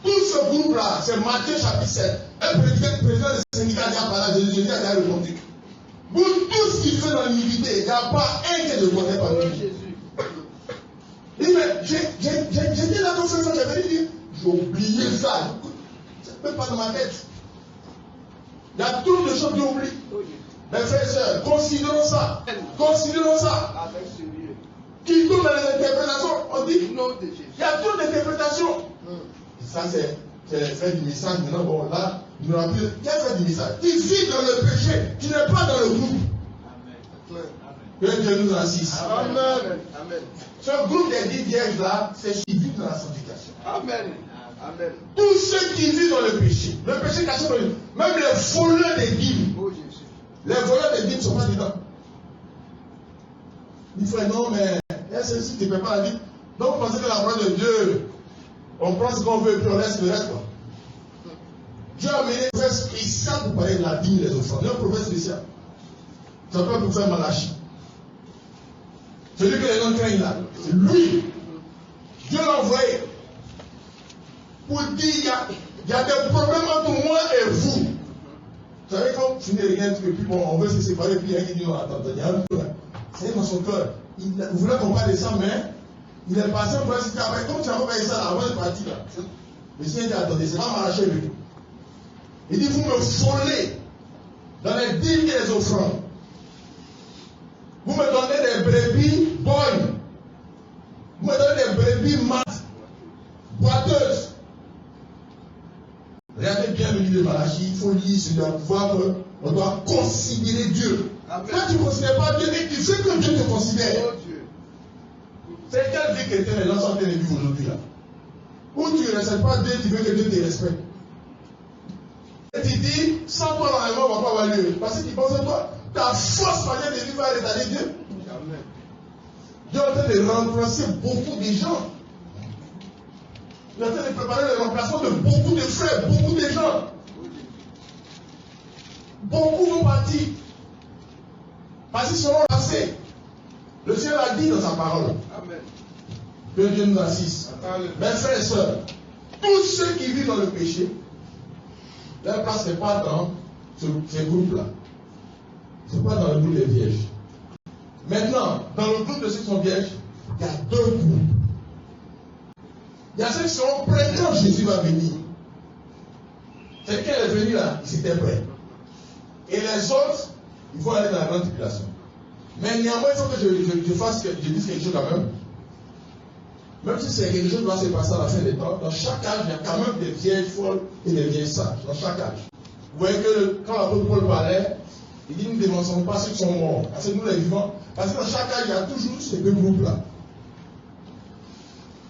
Tout ce groupe-là, c'est Matthieu chapitre 7. Un président du syndicat d'Apparat, Jésus a répondu. Pour tout ce qu'il fait dans l'unité, il n'y a pas un qui ne connaît pas lui. Il dit, mais j'étais là dans ce sens, j'avais dit, j'ai oublié ça. C'est même pas dans ma tête. Il y a trop de choses que j'oublie. Mes frères et sœurs, considérons ça. Considérons ça. Avec sérieux. Qui tombe dans les interprétations, on dit, Nom de Jésus. il y a trop d'interprétations. Ça, c'est les frères du message. Maintenant, bon, là, il n'y aura plus. Quel frère du message? Qui vit dans le péché, qui n'est pas dans le groupe. Que Dieu nous assiste. Amen. Amen. Ce groupe des 10 vierges là, c'est ceux qui vivent dans la sanctification. Amen. Amen. Tous ceux qui vivent dans le péché caché dans le. Même les voleurs des dîmes. Oh Jésus. Les voleurs des dîmes ne sont pas dedans. Il faut non, mais si tu ne peux pas la dire. Donc, vous pensez que la parole de Dieu, on prend ce qu'on veut et puis on laisse le reste. Quoi. Dieu a amené un prophète spécial pour parler de la dîme et des offrandes. Un prophète spécial. Ça peut pour faire Malachie. Celui que les gens craignent là, c'est lui. Dieu l'a envoyé pour dire il y a des problèmes entre moi et vous. Vous savez, quand tu n'es rien, et puis bon, on veut se séparer, puis il y a un qui dit non, attends, il y a un peu. C'est dans son cœur. Il voulait qu'on parle de ça, mais il est passé pour dire après, comme tu as envoyé ça là, avant de partir là. Le Seigneur dit attendez, c'est pas m'arracher lui. Il dit vous me frôlez dans les dîmes et les offrandes. Vous me donnez des brebis bonnes. Vous me donnez des brebis mates, boiteuses. Regardez bien le livre de Malachie, il faut lire celui-là pour voir qu'on doit considérer Dieu. Amen. Quand tu ne considères pas Dieu, tu sais que Dieu te considère. Oh, Dieu. C'est quelle vie chrétienne les gens sont en train de vivre aujourd'hui là? Où tu ne respectes pas Dieu, tu veux que Dieu te respecte. Et tu dis, sans toi l'enlèvement ne va pas avoir lieu. Parce que tu penses que toi, ta force manière de vivre va rétablir Dieu. Amen. Dieu est en train de remplacer beaucoup de gens. Il est en train de préparer le remplacement de beaucoup de frères, beaucoup de gens. Beaucoup vont partir. Parce qu'ils seront lassés. Le Seigneur a dit dans sa parole. Amen. Que Dieu nous assiste. Amen. Mes frères et sœurs, tous ceux qui vivent dans le péché, leur place n'est pas dans ces groupes-là. Ce n'est pas dans le groupe des vierges. Maintenant, dans le groupe de ceux qui sont vierges, il y a deux groupes. Il y a ceux qui seront prêts quand Jésus va venir. C'est qu'elle est venue là, ils étaient prêts. Et les autres, il faut aller dans la grande tribulation. Mais néanmoins, il faut que je dise quelque chose quand même. Même si c'est quelque chose qui doit se passer à la fin des temps, dans chaque âge, il y a quand même des vieilles folles et des vieilles sages. Dans chaque âge. Vous voyez que quand l'apôtre Paul parlait, il dit nous ne dénonçons pas ceux qui sont morts. Parce que nous les vivants. Parce que dans chaque âge, il y a toujours ces deux groupes-là.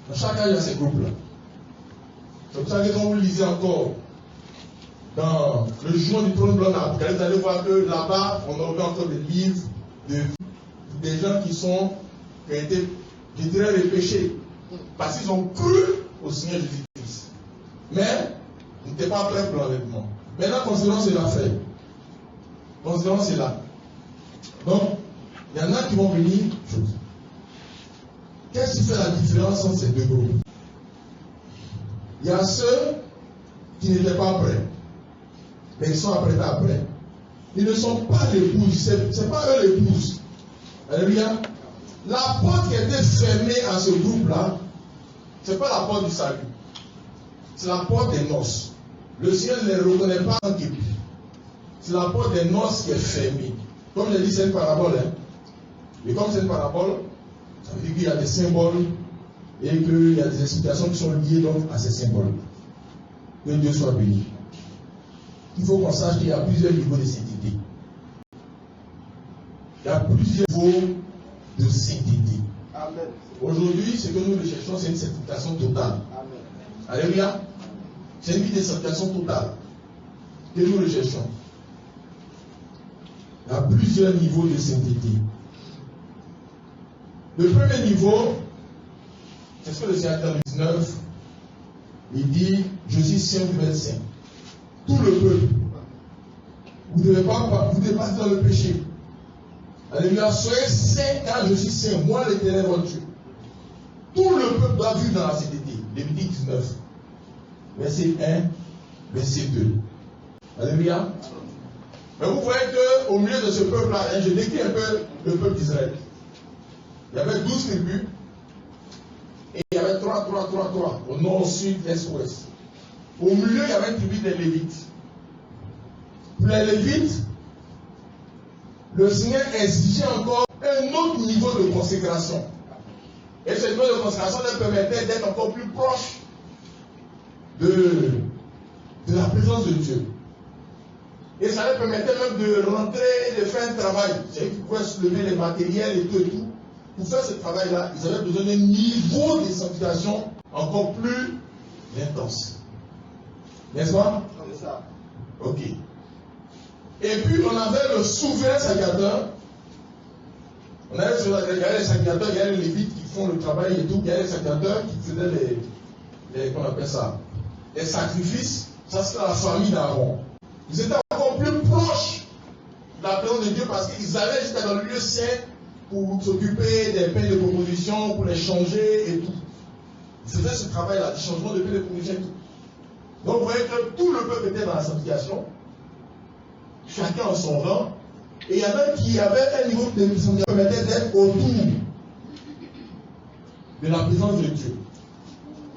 Dans chaque âge, il y a ces groupes-là. C'est pour ça que quand vous lisez encore dans le jugement du trône blanc d'Apocalypse, vous allez voir que là-bas, on a ouvert encore des livres des gens qui ont été, je dirais, repêchés. Parce qu'ils ont cru au Seigneur Jésus-Christ. Mais ils n'étaient pas prêts pour l'enlèvement. Maintenant, considérons cela fait. Considérons cela. Donc, il y en a qui vont venir. Qu'est-ce qui fait la différence entre ces deux groupes? Il y a ceux qui n'étaient pas prêts, mais ils sont apprêtés après. Ils ne sont pas l'épouse, ce n'est pas eux l'épouse. Alléluia. La porte qui était fermée à ce groupe-là, Ce n'est pas la porte du salut. C'est la porte des noces. Le Seigneur ne les reconnaît pas en képi. C'est la porte des noces qui est fermée. Comme je l'ai dit, c'est une parabole. Hein? Et comme c'est une parabole, ça veut dire qu'il y a des symboles et qu'il y a des explications qui sont liées donc à ces symboles. Que Dieu soit béni. Il faut qu'on sache qu'il y a plusieurs niveaux de sainteté. Il y a plusieurs niveaux de sainteté. Amen. Aujourd'hui, ce que nous recherchons, c'est une sanctification totale. Amen. Alléluia. C'est une vie de sanctification totale que nous recherchons. Il y a plusieurs niveaux de sainteté. Le premier niveau, c'est ce que le Seigneur dit dans le 19. Il dit, je suis saint, vous êtes saint. Tout le peuple. Vous ne devez pas dans le péché. Alléluia. Soyez saints car je suis saint. Moi, l'Éternel, votre Dieu. Tout le peuple doit vivre dans la sainteté. Lévitique 19. Verset 1, verset 2. Alléluia. Mais vous voyez qu'au milieu de ce peuple-là, hein, je décris un peu le peuple d'Israël. Il y avait 12 tribus. Et il y avait 3. Au nord, au sud, est, ouest. Au milieu, il y avait une tribu des Lévites. Pour les Lévites, le Seigneur exigeait encore un autre niveau de consécration. Et ce niveau de consécration leur permettait d'être encore plus proche de la présence de Dieu. Et ça leur permettait même de rentrer, de faire un travail. C'est-à-dire qu'ils pouvaient soulever les matériels et tout et tout. Pour faire ce travail-là, ils avaient besoin d'un niveau de sanctification encore plus intense. N'est-ce pas? C'est ça. Ok. Et puis on avait le souverain sacrificateur. On avait il y avait les sacrificateurs, il y avait les Lévites qui font le travail et tout. Il y avait les sacrificateurs qui faisaient qu'on appelle ça, les sacrifices. Ça c'était la famille d'Aaron. Ils étaient encore plus proches de la présence de Dieu parce qu'ils allaient jusqu'à dans le lieu saint pour s'occuper des pains de proposition, pour les changer et tout. Ils faisaient ce travail-là, du changement de pains de proposition et tout. Donc vous voyez que tout le peuple était dans la sanctification, chacun en son rang, et il y en a qui avaient un niveau de sanctification qui permettait d'être autour de la présence de Dieu,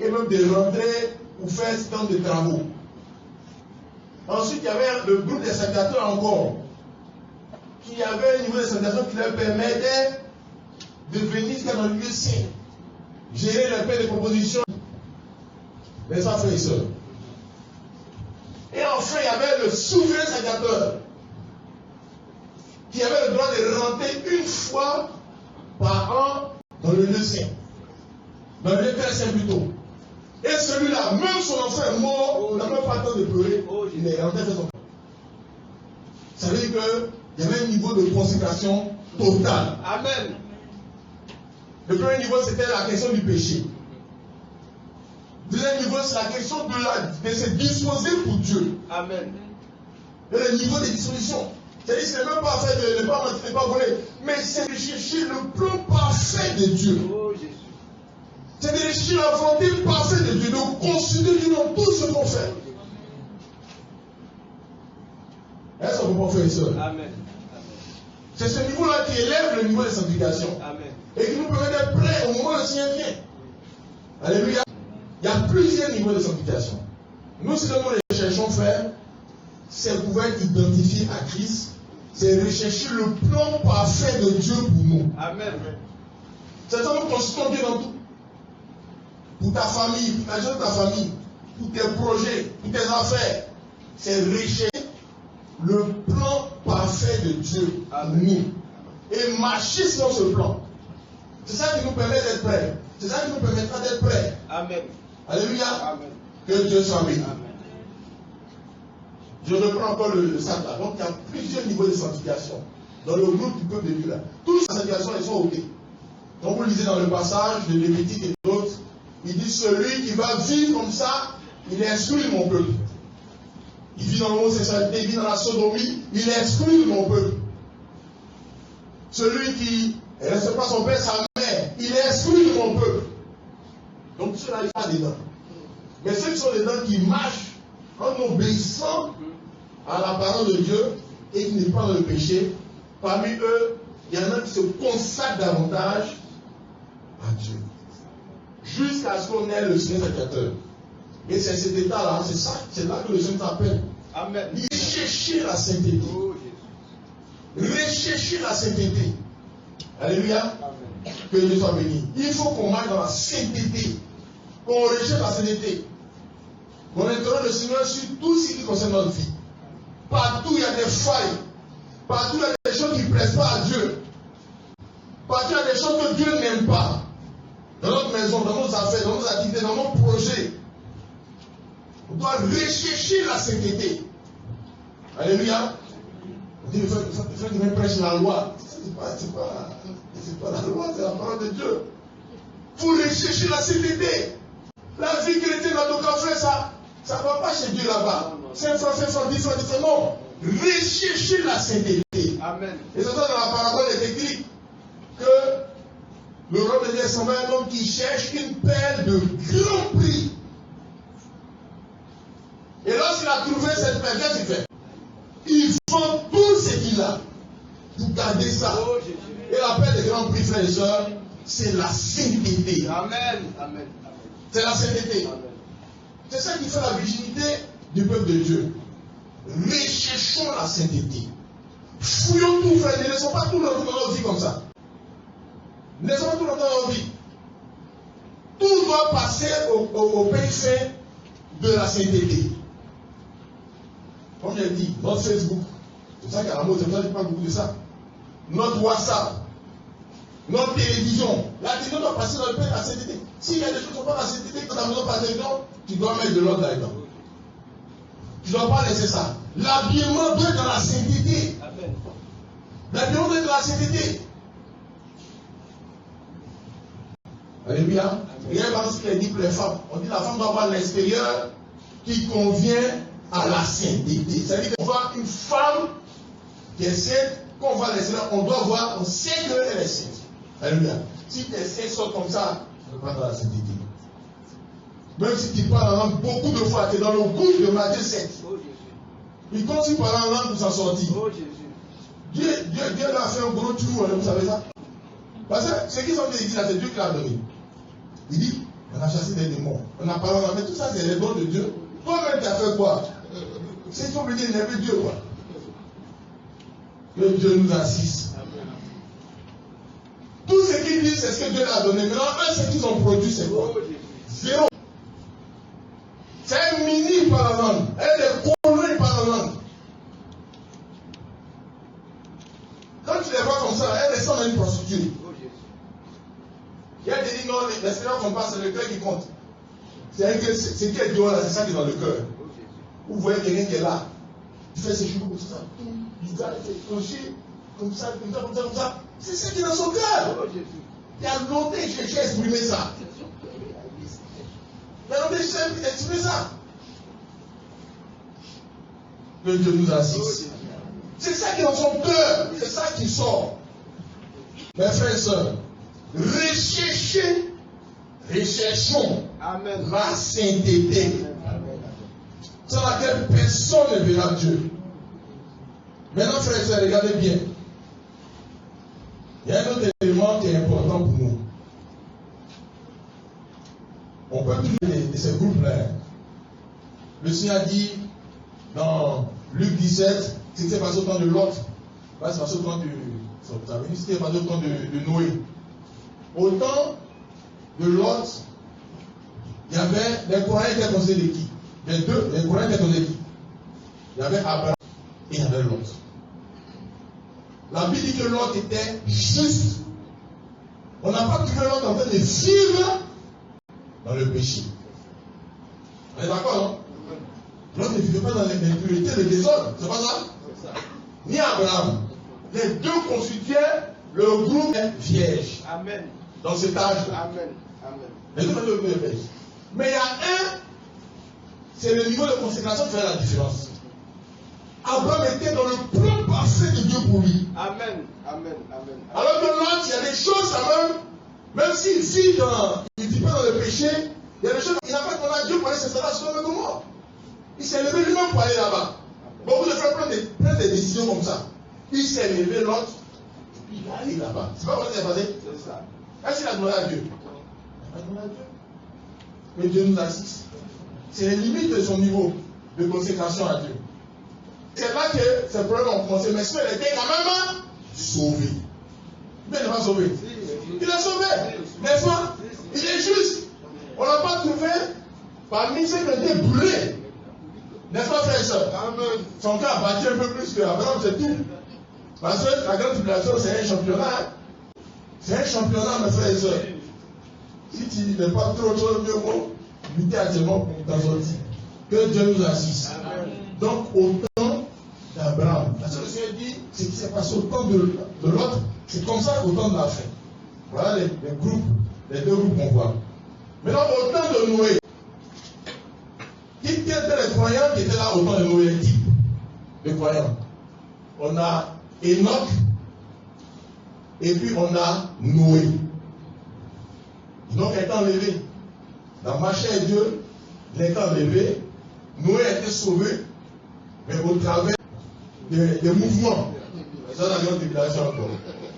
et même de rentrer ou faire ce temps de travaux. Ensuite, il y avait le groupe des sacrificateurs encore, qui avait un niveau de sanctification qui leur permettait de venir jusqu'à dans le lieu saint, gérer les pains de proposition. Mais ça, frères et sœurs. Et enfin, il y avait le souverain sacrificateur qui avait le droit de rentrer une fois par an dans le lieu saint, dans le lieu très saint plutôt. Et celui-là, même son enfant est mort, n'a même pas le temps de pleurer, il est rentré faire son père. Ça veut dire qu'il y avait un niveau de consécration totale. Amen. Le premier niveau, c'était la question du péché. Le deuxième niveau, c'est la question de se disposer pour Dieu. Amen. Et le niveau de disposition. C'est-à-dire que ce n'est même pas fait de ne pas mentir, de ne pas voler, mais c'est de chercher le plan parfait de Dieu. Oh Jésus. C'est de chercher la volonté parfaite de Dieu, de considérer Dieu dans tout ce qu'on fait. Est-ce qu'on peut faire ça? Amen. C'est ce niveau-là qui élève le niveau de sanctification. Amen. Et qui nous permet d'être prêts au moment où le Seigneur vient. Alléluia. Il y a plusieurs niveaux de sanctification. Nous, ce que nous recherchons faire, c'est pouvoir être identifié à Christ, c'est rechercher le plan parfait de Dieu pour nous. Amen. C'est ça, nous consultons Dieu dans tout. Pour ta famille, pour la gestion de ta famille, pour tes projets, pour tes affaires. C'est rechercher le plan parfait de Dieu pour nous. Et marcher sur ce plan. C'est ça qui nous permet d'être prêts. C'est ça qui nous permettra d'être prêts. Amen. Alléluia. Amen. Que Dieu soit béni. Amen. Je reprends encore le sac là. Donc il y a plusieurs niveaux de sanctification dans le groupe du peuple de Dieu là. Toutes les sanctifications, elles sont OK. Quand vous lisez dans le passage de Lévitique et d'autres, il dit celui qui va vivre comme ça, il est exclu de mon peuple. Il vit dans l'homosexualité, il vit dans la sodomie, il est exclu de mon peuple. Celui qui ne respecte pas son père, sa mère, il est exclu de mon peuple. Donc ceux-là, ils sont pas dedans. Mais ceux qui sont dedans, qui marchent en obéissant à la parole de Dieu et qui n'est pas dans le péché, parmi eux, il y en a qui se consacrent davantage à Dieu. jusqu'à ce qu'on ait le Seigneur sacrificateur. Et c'est cet état-là, c'est là que le Seigneur t'appelle. Amen. Rechercher la sainteté. Oh, Jésus. Rechercher la sainteté. Alléluia. Amen. Que Dieu soit béni. Il faut qu'on marche dans la sainteté. Qu'on recherche la sainteté. Qu'on interroge le Seigneur sur tout ce qui concerne notre vie. Partout il y a des failles. Partout il y a des choses qui ne plaisent pas à Dieu. Partout il y a des choses que Dieu n'aime pas. Dans notre maison, dans nos affaires, dans nos activités, dans nos projets. On doit rechercher la sainteté. Alléluia. On dit, il faut qu'il me prêche la loi. C'est pas la loi, c'est la parole de Dieu. Il faut rechercher la sainteté. La vie chrétienne dans nos cafés, ça ne va pas chez Dieu là-bas. C'est un frère, différent. Non. Rechercher la sainteté. Amen. Et c'est ça dans la parabole est écrit que le roi de Dieu est semblable à un homme qui cherche une perle de grand prix. Et lorsqu'il a trouvé cette perle, qu'est-ce qu'il fait? Il vend tout ce qu'il a pour garder ça. Oh, Jésus. Et la perle de grand prix, frères et sœurs, c'est la sainteté. Amen. Amen. C'est la sainteté. Amen. C'est ça qui fait la virginité du peuple de Dieu. Recherchons la sainteté. Fouillons tout, frère. Ne laissons pas tout le temps dans notre vie comme ça. Ne laissons pas tout le temps dans notre vie. Tout doit passer au pays fait de la sainteté. Comme j'ai dit, notre Facebook, c'est ça qu'il y a la mode, c'est pour ça que je parle beaucoup de ça. Notre WhatsApp, notre télévision, la télévision doit passer dans le pays de la sainteté. S'il y a des choses qui ne sont pas dans la sainteté, quand tu as besoin de passer dedans, tu dois mettre de l'ordre là-dedans. Tu ne dois pas laisser ça. L'habillement doit être dans la sainteté. Amen. L'habillement doit être dans la sainteté. Alléluia. Regarde par ce qu'il a dit pour les femmes. On dit la femme doit avoir l'extérieur qui convient à la sainteté. C'est-à-dire qu'on voit une femme qui est sainte, quand on voit l'extérieur, on doit voir, on sait qu'elle est sainte. Alléluia. Si tes seins sortent comme ça, tu ne vas pas dans la sainteté. Même si tu parles en langue beaucoup de fois, tu es dans le goût de Matthieu 7. Oh, Jésus. Il continue de parler en langue pour s'en sortir. Oh, Jésus. Dieu lui a fait un gros trou, vous savez ça? Parce que ce qu'ils ont dit là, c'est Dieu qui l'a donné. Il dit, on a chassé des démons, on a parlé en langue, mais tout ça c'est les dons de Dieu. Toi-même tu as fait quoi? C'est ton obligé d'énerver Dieu, quoi. Que Dieu nous assiste. Tout ce qu'ils disent, c'est ce que Dieu leur a donné. Maintenant, ce qu'ils ont produit, c'est quoi? Zéro. C'est un mini par la langue. Elle est connerie par la langue. Quand tu les vois comme ça, elles ressemblent à une prostituée. Il y a des dit non, l'expérience qu'on passe, c'est le cœur qui compte. C'est que ce qui est dehors là, c'est ça qui est dans le cœur. Vous voyez quelqu'un qui est là, il fait ses cheveux comme ça, bizarre, il fait clocher, comme ça. C'est ça qui est dans son cœur. Il y a longtemps que j'ai exprimé ça. Il y a longtemps que j'ai exprimé ça. Que Dieu nous assiste. C'est ça qui est dans son cœur. C'est ça qui sort. Mes frères et sœurs, recherchons Amen. la sainteté, sans laquelle personne ne verra Dieu. Maintenant, frères et sœurs, regardez bien. Il y a un autre élément qui est important pour nous. On peut trouver de ces groupes-là. Le Seigneur dit dans Luc 17, ce qui s'est passé au temps de Lot, va se passer au temps de Noé. Au temps de Lot, il y avait les Coréens qui étaient considérés qui? Les Coréens étaient considérés qui? Il y avait Abraham et il y avait Lot. La Bible dit que Lot était juste. On n'a pas trouvé Lot en train de vivre dans le péché. On est d'accord, non? Lot ne vivait pas dans l'impureté, le désordre. C'est pas ça? Ni Abraham. Les deux constituaient le groupe vierge. Amen. Dans cet âge-là. Amen. Amen. Les deux constituaient le groupe vierge. Mais il y a un, c'est le niveau de consécration qui fait la différence. Abraham était dans le plan parfait de Dieu pour lui. Amen. Amen. Amen. Alors que Lot, il y a des choses quand même s'il vit il ne vit pas dans le péché, il y a des choses, il n'a pas demandé à Dieu pour aller s'installer sur le moment. Il s'est levé lui-même pour aller là-bas. Beaucoup de frères prennent des décisions comme ça. Il s'est levé l'autre, et puis il est allé là-bas. C'est pas comment ça s'est passé? C'est ça. Est-ce qu'il a demandé à Dieu? Il n'a pas demandé à Dieu. que Dieu nous assiste. C'est les limites de son niveau de consécration à Dieu. C'est là que ces problèmes ont commencé. Mais il était quand même sauvé. Mais il n'est pas sauvé. Il est sauvé. N'est-ce pas? Il est juste. On n'a pas trouvé parmi ceux qui ont été brûlés. N'est-ce pas, frère et soeur? Son cas a battu un peu plus que Abraham, c'est tout. Parce que la grande tribulation, c'est un championnat. C'est un championnat, mes frères et soeurs. Si tu n'es pas trop mieux vaut lutter actuellement pour t'en sortir. Que Dieu nous assiste. Donc, au temps d'Abraham, parce que le Seigneur dit ce qui s'est passé au temps de l'autre, c'est comme ça qu'au temps de la fin. Voilà les groupes, les deux groupes qu'on voit. Maintenant, au temps de Noé, qui étaient les croyants qui étaient là au temps de Noé, les types de croyants? On a Enoch, et puis on a Noé. Donc, il est enlevé. Dans marché avec Dieu, il est enlevé. Noé a été sauvé, mais au travers des mouvements. C'est la grande tribulation encore.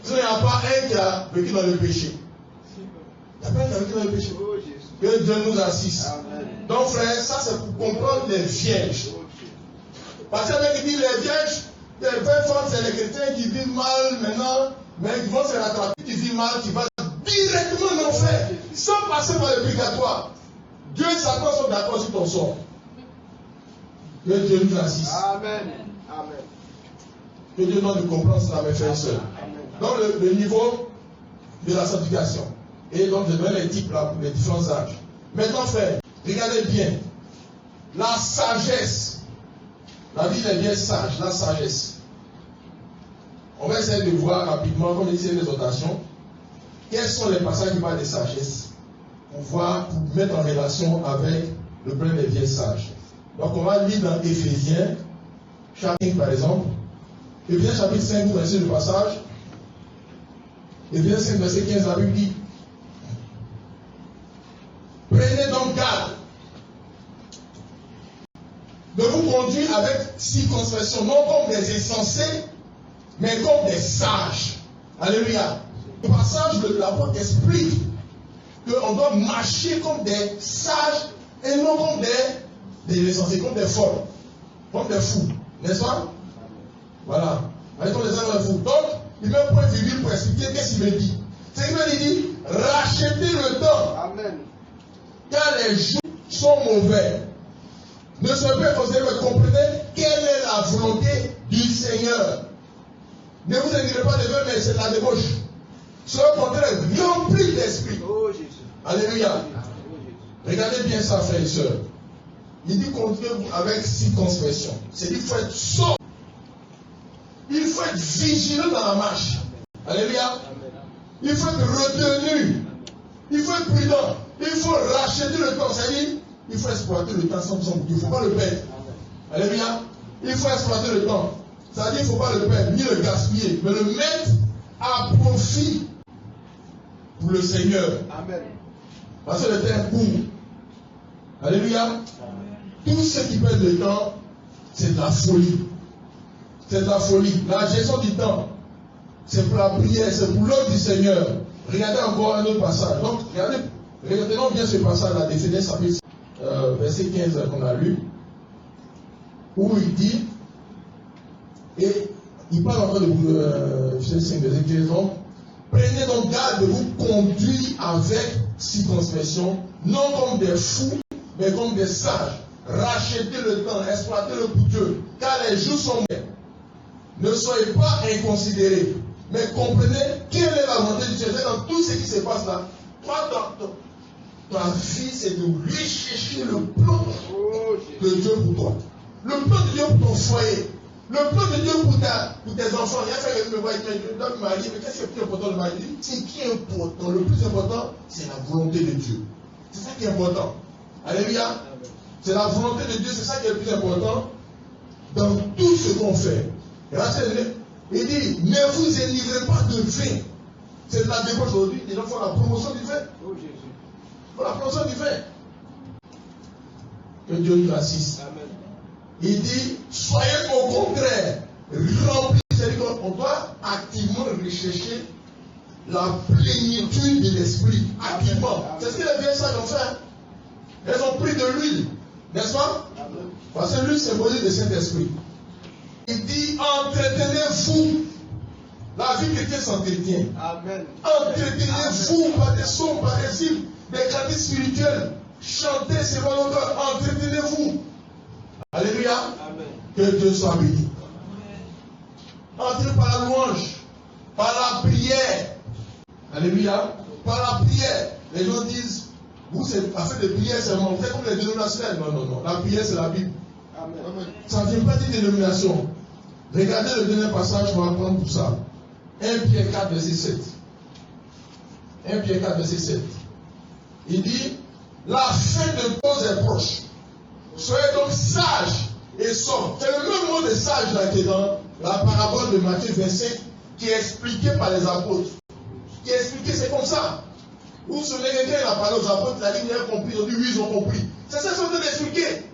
Il n'y a pas un qui a vécu dans le péché. Il n'y a pas un qui a vécu dans le péché. Que Dieu nous assiste. Donc, frère, ça c'est pour comprendre les vierges. Parce que avec dit les vierges, les vraies femmes, c'est les chrétiens qui vivent mal maintenant, mais ils vont se rattraper. Tu vis mal, tu vas directement en enfer, sans passer par le purgatoire. Dieu et Satan sont d'accord sur ton sort. Que Dieu nous assiste. Amen. Amen. Que Dieu donne de comprendre cela, mes frères et sœurs. Donc, le niveau de la sanctification. Et donc, je donne les types là pour les différents âges. Maintenant, frère, regardez bien. La sagesse. La Bible est bien sage, la sagesse. On va essayer de voir rapidement, comme disait l'exhortation, quels sont les passages qui parlent de sagesse pour voir, pour mettre en relation avec le problème des vieilles sages. Donc, on va lire dans Éphésiens, chapitre par exemple. Éphésiens chapitre 5, vous connaissez le passage. Éphésiens 5, verset 15, la Bible dit: prenez donc garde de vous conduire avec circonspection, non comme des insensés, mais comme des sages. Alléluia. Le passage de l'apôtre explique qu'on doit marcher comme des sages et non comme des insensés, comme des folles, comme des fous. N'est-ce pas? Voilà. Arrêtons les uns les fous. Donc, il met un point virgule pour expliquer qu'est-ce qu'il me dit. C'est qu'il dit: rachetez le temps. Amen. Car les jours sont mauvais. Ne soyez pas considérés, mais comprenez quelle est la volonté du Seigneur. Ne vous inquiétez pas de eux, mais c'est de la débauche. Soyez au contraire remplis d'esprit. Oh Jésus. Alléluia. Regardez bien ça, frères et sœurs. Il dit conduisez-vous avec circonspection. C'est-à-dire qu'il faut être sobre. Il faut être vigilant dans la marche. Alléluia. Il faut être retenu. Il faut être prudent. Il faut racheter le temps. C'est-à-dire, il faut exploiter le temps sans bouger. Il ne faut pas le perdre. Alléluia. Il faut exploiter le temps. C'est-à-dire, il ne faut pas le perdre, ni le gaspiller, mais le mettre à profit pour le Seigneur. Amen. Parce que le temps est court. Alléluia. Tout ce qui perd le temps, c'est de la folie. C'est de la folie. La gestion du temps, c'est pour la prière, c'est pour l'œuvre du Seigneur. Regardez encore un autre passage. Donc, regardez bien ce passage-là, d'Éphésiens chapitre verset 15 qu'on a lu, où il dit, et il parle encore de Éphésiens 5 verset 15, donc, prenez donc garde de vous conduire avec circonspection, non comme des fous, mais comme des sages. Rachetez le temps, exploitez-le pour Dieu, car les jours sont mauvais. Ne soyez pas inconsidérés, mais comprenez quelle est la volonté du Seigneur dans tout ce qui se passe là. Toi, ta vie, c'est de rechercher le plan de Dieu pour toi. Le plan de Dieu pour ton foyer. Le plan de Dieu pour tes enfants. Il y a fait que me voit, je dois me marier, mais qu'est-ce qui est plus important de marier? Ce qui est important, le plus important, c'est la volonté de Dieu. C'est ça qui est important. Alléluia. C'est la volonté de Dieu, c'est ça qui est le plus important dans tout ce qu'on fait. Il dit, ne vous enivrez pas de vin. C'est de la débauche aujourd'hui. Les gens font la promotion du vin. Oh Jésus. Pour la promotion du vin. Que Dieu nous assiste. Amen. Il dit, soyez au contraire remplis. C'est-à-dire qu'on doit activement rechercher la plénitude de l'esprit. Activement. C'est ce que les vieilles sages ont fait. Elles ont pris de l'huile. N'est-ce pas? Amen. Parce que l'huile symbolise le Saint-Esprit. Il dit, entretenez-vous. La vie chrétienne s'entretient. Amen. Entretenez-vous par des sons, par des hymnes, des cantiques spirituels. Chantez selon le cœur. Entretenez-vous. Alléluia. Amen. Que Dieu soit béni. Entrez par la louange, par la prière. Alléluia. Par la prière. Les gens disent, vous, c'est pas fait de prière seulement. Vous faites comme les dénominationnels. Non, non, non. La prière, c'est la Bible. Amen. Ça ne vient pas d'une dénomination. Regardez le dernier passage pour apprendre tout ça. 1 Pierre 4, verset 7. 1 Pierre 4, verset 7. Il dit, la fin de cause est proche. Soyez donc sages et sobres. C'est le même mot de sage là qui est dans la parabole de Matthieu 25 qui est expliqué par les apôtres. Qui est expliqué, c'est comme ça. Vous vous souvenez, quelqu'un il a parlé aux apôtres, il a dit, vous avez compris, ils ont dit, oui, ils ont compris. C'est ça qu'ils sont en train d'expliquer.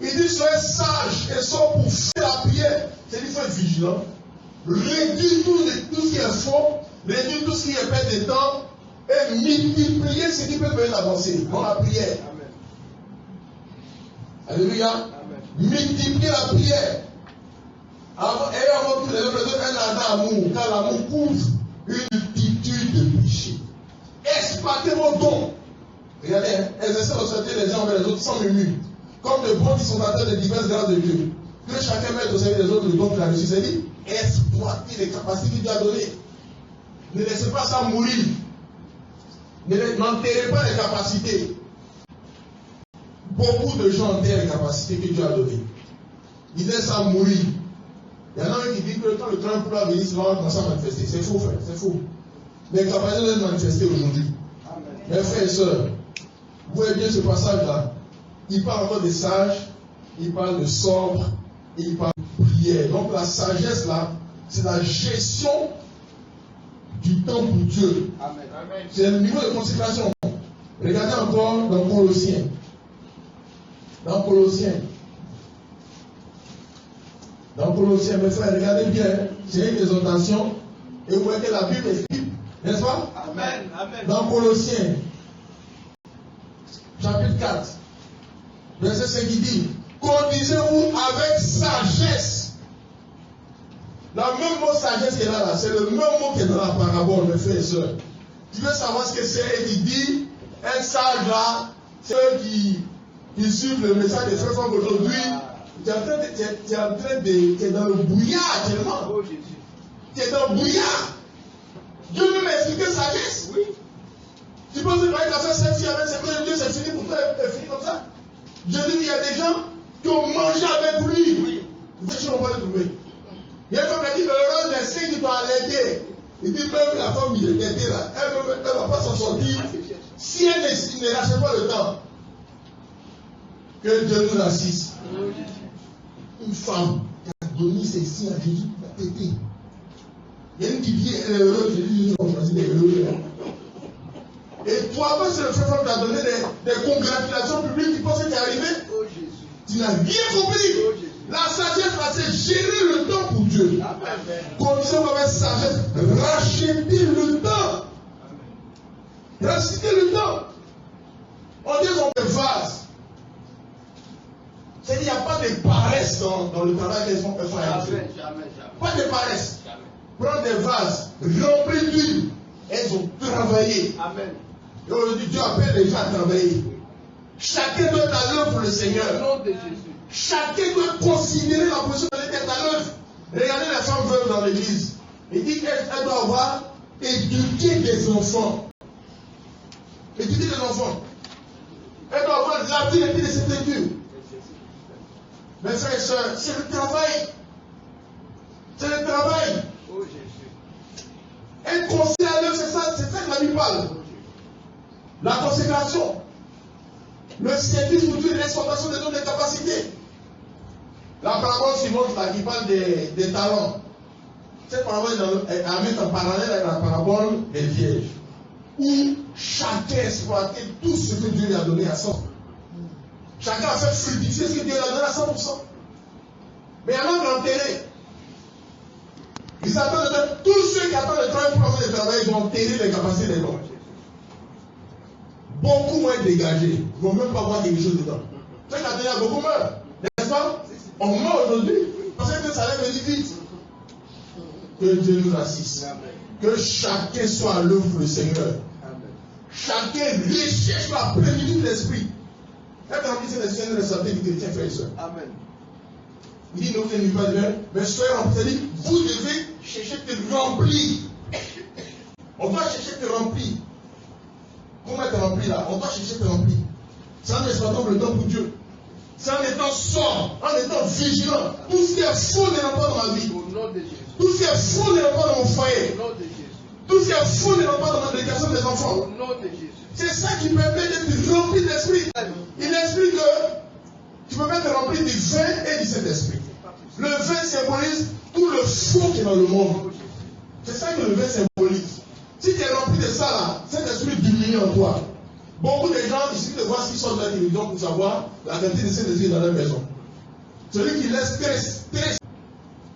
Il dit, soyez sages et sobres pour faire la prière. C'est-à-dire, il faut être vigilant. Réduire tout ce qui est faux, réduire tout ce qui est perte de temps et multiplier ce qui peut venir avancer dans la prière. Amen. Alléluia. Amen. Multiplier la prière. Et avant tout, les hommes un ardent amour, car l'amour couvre une multitude de péchés. Exploitez vos dons. Regardez, hein, exercez l'autorité les uns envers les autres sans murmure, comme de bons dispensaires de diverses grâces de Dieu. Que chacun mette au service des autres le don qu'il a reçu. C'est-à-dire, exploitez les capacités qu'il Dieu a données. Ne laissez pas ça mourir. N'enterrez pas les capacités. Beaucoup de gens enterrent les capacités que Dieu a données. Ils laissent ça mourir. Il y en a un qui dit que quand le temps pourra venir, cela va commencer à manifester. C'est faux, frère, c'est faux. Les capacités doivent manifester aujourd'hui. Mes frères et sœurs, vous voyez bien ce passage-là. Il parle encore des sages, il parle de sobre, et il parle de prière. Donc la sagesse là, c'est la gestion du temps pour Dieu. Amen. C'est le niveau de consécration. Regardez encore dans Colossiens. Dans Colossiens, mes frères, regardez bien. C'est une exhortation. Et vous voyez que la Bible explique. N'est-ce pas? Amen. Amen. Dans Colossiens, chapitre 4, verset 5, il dit, conduisez-vous avec sagesse. La même mot sagesse qui est là, c'est le même mot qui est dans la parabole, mes frères et sœurs. Tu veux savoir ce que c'est? Et il dit, un sage là, c'est eux qui suivent le message des frères frères aujourd'hui. Tu es dans le brouillard actuellement. Oh Jésus. Tu es dans le brouillard. Dieu veut m'expliquer sagesse. Oui. Tu penses que quand tu as fait cette fille avec ses frères de Dieu, c'est fini pour toi, c'est fini comme ça. Je dis qu'il y a des gens qui ont mangé avec lui. Oui. Tu n'as pas le trouver. Il y a comme il dit, heureuse des signes qui t'ont allaité. Il dit même la femme qui était là, elle ne va pas s'en sortir si elle ne lâche pas le temps. Que Dieu nous assiste. Une femme qui a donné ses signes à Jésus pour la péter. Il y a une qui dit elle est heureuse, Jésus nous a choisi des heureux. Et toi, c'est le frère qui t'a donné des congratulations publiques, tu penses que tu es arrivé? Oh Jésus. Tu n'as rien compris. Oh Jésus. La sagesse, c'est gérer le temps pour Dieu. Amen. Conduisez-vous avec sagesse, rachetez le temps. Rachetez le temps. On dit qu'on fait vase. C'est-à-dire qu'il n'y a pas de paresse dans le travail qu'elles font. Jamais. Pas de paresse. Prends des vases remplis d'huile. Elles ont travaillé. Amen. Et aujourd'hui, Dieu appelle les gens à travailler. Chacun doit être à l'œuvre pour le Seigneur. Au nom de Jésus. Chacun doit considérer la position de l'être à l'œuvre. Regardez la femme veuve dans l'église. Il dit qu'elle doit avoir éduqué des enfants. Éduquer des enfants. Elle doit avoir l'habileté de cette étude. Mes frères et sœurs, c'est le travail. C'est le travail. Oh Jésus. Un conseil à l'œuvre, c'est ça que la Bible parle. La consécration. Le service pour Dieu, l'exploitation des dons des capacités. La parabole suivante, là, qui parle des talents. Cette parabole est à mettre en parallèle avec la parabole des vierges. Où chacun exploitait tout ce que Dieu lui a donné à 100%. Chacun a fait fructifier ce que Dieu lui a donné à 100%. Mais il y en a qui ont enterré. Ils attendent tous ceux qui attendent le travail pour avoir le travail, ils ont enterré les capacités des dons. beaucoup moins dégagés. Ils ne vont même pas voir quelque chose dedans. C'est qu'à tenir beaucoup meurent. N'est-ce pas? On meurt aujourd'hui. Parce que ça allait venir vite. Que Dieu nous assiste. Que chacun soit à l'œuvre pour le Seigneur. Chacun recherche la plénitude de l'esprit. Être rempli de l'esprit, c'est une responsabilité du chrétien, frère et soeur. Amen. Il dit, nous ne pas de même, mais soyez remplis. C'est-à-dire, vous devez chercher de remplir. On doit chercher de remplir. Comment être rempli là? On doit chercher de remplir. C'est en exploitant le temps pour Dieu. C'est en étant sobre, en étant vigilant. Tout ce qui est faux n'est pas dans ma vie. Tout ce qui est faux n'est pas dans mon foyer. Tout ce qui est faux n'est pas dans l'éducation des enfants. C'est ça qui permet d'être rempli d'esprit. Il explique que tu peux pas être rempli du vin et du Saint-Esprit. Le vin symbolise tout le faux qui est dans le monde. C'est ça que le vin symbolise. Si tu es rempli de ça là, cet esprit diminue en toi. Beaucoup de gens, il suffit de voir ce qui sort de la télévision pour savoir la quantité de Saint-Esprit dans leur maison. Celui qui laisse 13,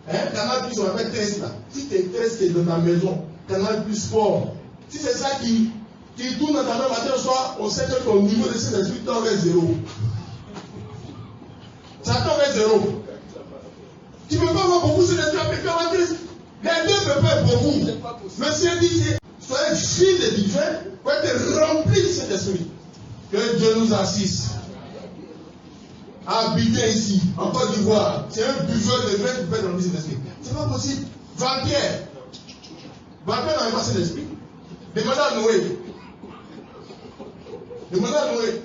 Canal Plus, on appelle 13 là. Si tu es 13 qui est dans ta maison, Canal Plus fort. Si c'est ça qui tourne dans ta main matin au soir, on sait que ton niveau de Saint-Esprit tend vers 0. Ça tend vers 0. Tu ne peux pas avoir beaucoup Saint-Esprit avec 13. Les deux ne peuvent pas être beaucoup. Le Seigneur dit, soyez fils de divin pour être remplis de cet esprit. Que Dieu nous assiste. Habiter ici, en Côte d'Ivoire, c'est un buveur de vin qui peut être rempli de cet esprit. C'est pas possible. Vampire n'avait pas cet esprit. Demandez à Noé. Demandez à Noé.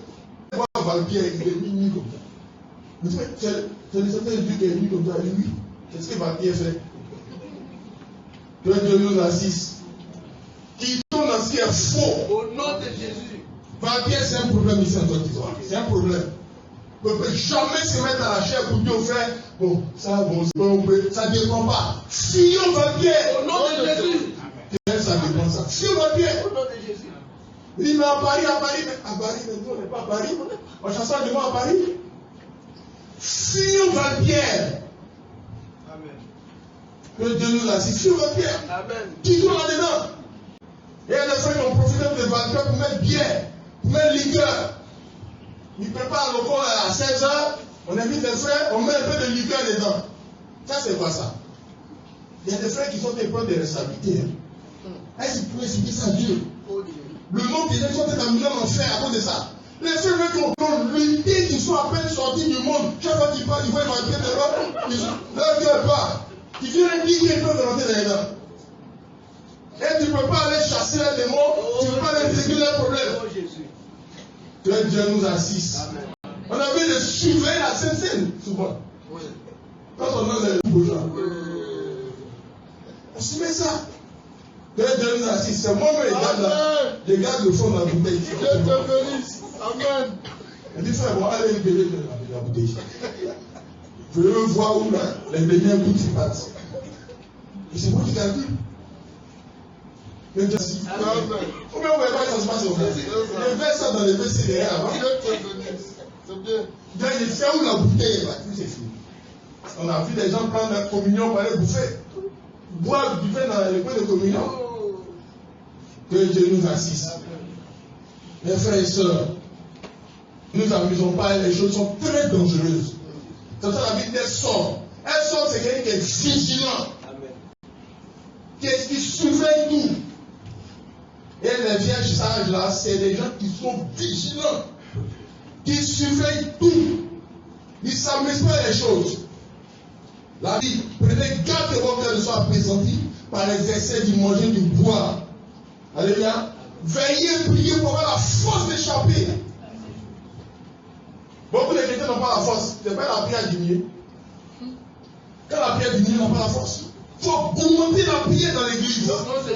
Vampire, il est mis comme ça. C'est le Saint-Esprit qui est mis comme ça, lui. C'est ce que Vampire fait. Que Dieu nous assiste. Qui tourne dans ce qui est faux. Au nom de Jésus. Vampire, c'est un problème ici en Côte d'Ivoire. C'est un problème. On ne peut jamais se mettre à la chair pour Dieu faire. Bon, ça ne dépend pas. Fuyons vampire. Au nom de Jésus. Ça dépend ça. Fuyons vampire. Au nom de Jésus. Il dit, mais à Paris, mais nous, on n'est pas à Paris. On chasse pas de moi à Paris. Fuyons vampire. Amen. Que Dieu nous assiste. Fuyons vampire. Amen. Qui tourne là-dedans? Il y a des frères qui ont profité de vampire pour mettre bière, pour mettre liqueur. Ils préparent le corps à 16h, on invite les frères, on met un peu de liqueur dedans. Ça, c'est quoi ça? Il y a des frères qui sont des preuves de responsabilité. Est-ce qu'ils pouvaient expliquer ça à Dieu? Le nom des gens sont amenés en enfer à cause de ça. Les frères veulent qu'on lutte, qu'ils soient à peine sortis du monde. Chaque fois qu'ils parlent, ils voient vampire de l'autre, leur cœur part. Ils viennent dire qu'ils peuvent rentrer dans les dents. Et tu ne peux pas aller chasser les démons, tu ne peux pas aller régler leurs problèmes. Que Dieu nous assiste. Amen. On a vu de surveiller la Sainte Seine, souvent. Oui. Quand on a les beaux gens. On se met ça. Que Dieu nous assiste. C'est moi qui regarde le fond de la bouteille. Dieu te bénisse. Amen. Il dit, frère, bon, allez libérer la bouteille. Je veux voir où les dernières gouttes passent. Et c'est moi qui l'ai vu. Que Dieu assiste. Combien on va voir ça se passe au fait? Je vais ça dans les WC derrière avant. C'est bien. Il fait où la bouteille? C'est fini. On a vu des gens prendre la communion pour aller bouffer. Boire du vin dans les coins de communion. Que Dieu nous assiste. Mes frères et sœurs, ne nous amusons pas, les choses sont très dangereuses. C'est ça la Bible, elle sort. Elle sort, c'est quelqu'un qui est vigilant. Qui surveille tout. Et les vierges sages là, c'est des gens qui sont vigilants, qui surveillent tout. Ils ne s'amusent pas les choses. La vie, prenez garde que votre cœur ne soit appesanti par les excès du manger, du boire. Alléluia. Veillez, priez pour avoir la force d'échapper. Beaucoup de chrétiens n'ont pas la force. Ce n'est pas la prière diminuée. Quand la prière diminue, ils n'ont pas la force. Il faut augmenter la prière dans l'église. Augmenter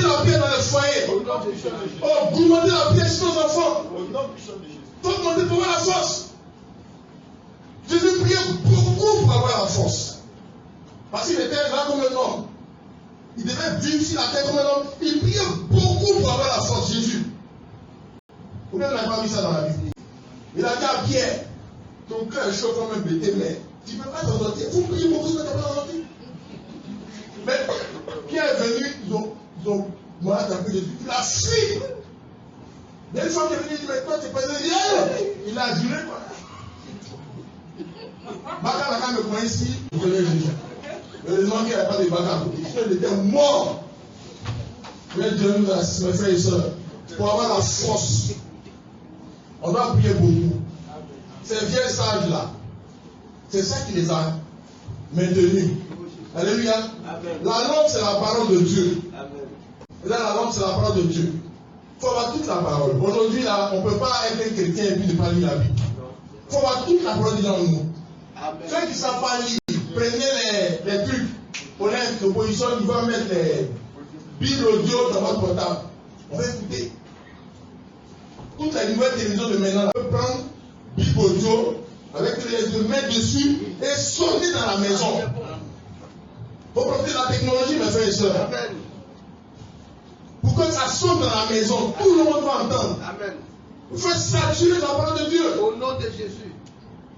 la prière dans les foyers. Augmenter la prière chez nos enfants. Il faut augmenter pour avoir la force. Jésus priait beaucoup pour avoir la force. Parce qu'il était là comme un homme. Il devait vivre sur la terre comme un homme. Il priait beaucoup pour avoir la force, Jésus. Pourquoi on n'a pas vu ça dans la Bible? Il a dit à Pierre, ton cœur est chaud comme un bété, mais tu ne peux pas t'en sortir. Il faut prier beaucoup pour t'en sortir. Mais Pierre est venu, ils ont attrapé Jésus. Il a fui. Il a homme qui est venu dire, mais toi, tu es pas il a juré quoi. Baka me connaît ici, je connais Jésus. Heureusement qu'il n'y a pas de Baka. Il était mort. Mais Dieu nous assiste, mes frères et sœurs. Pour avoir la force, on doit prier beaucoup. Ces vieux sages-là, c'est ça qui les a maintenus. Alléluia. La langue, c'est la parole de Dieu. Là, la langue, c'est la parole de Dieu. Il faut avoir toute la parole. Aujourd'hui, là, on ne peut pas être un chrétien et puis ne pas lire la Bible. Il faut avoir toute la parole dans nous. Ceux qui ne savent pas lire, prenez les trucs. On a une opposition, ils vont mettre les Bibles audio dans votre portable. On va écouter. Toutes les nouvelles télévisions de maintenant, on peut prendre Bible audio avec les deux, mettre dessus et sonner dans la maison. Il faut profiter de la technologie, mes frères et sœurs. Pour que ça sonne dans la maison, tout le monde va entendre. Amen. Il faut saturer la parole de Dieu. Au nom de Jésus.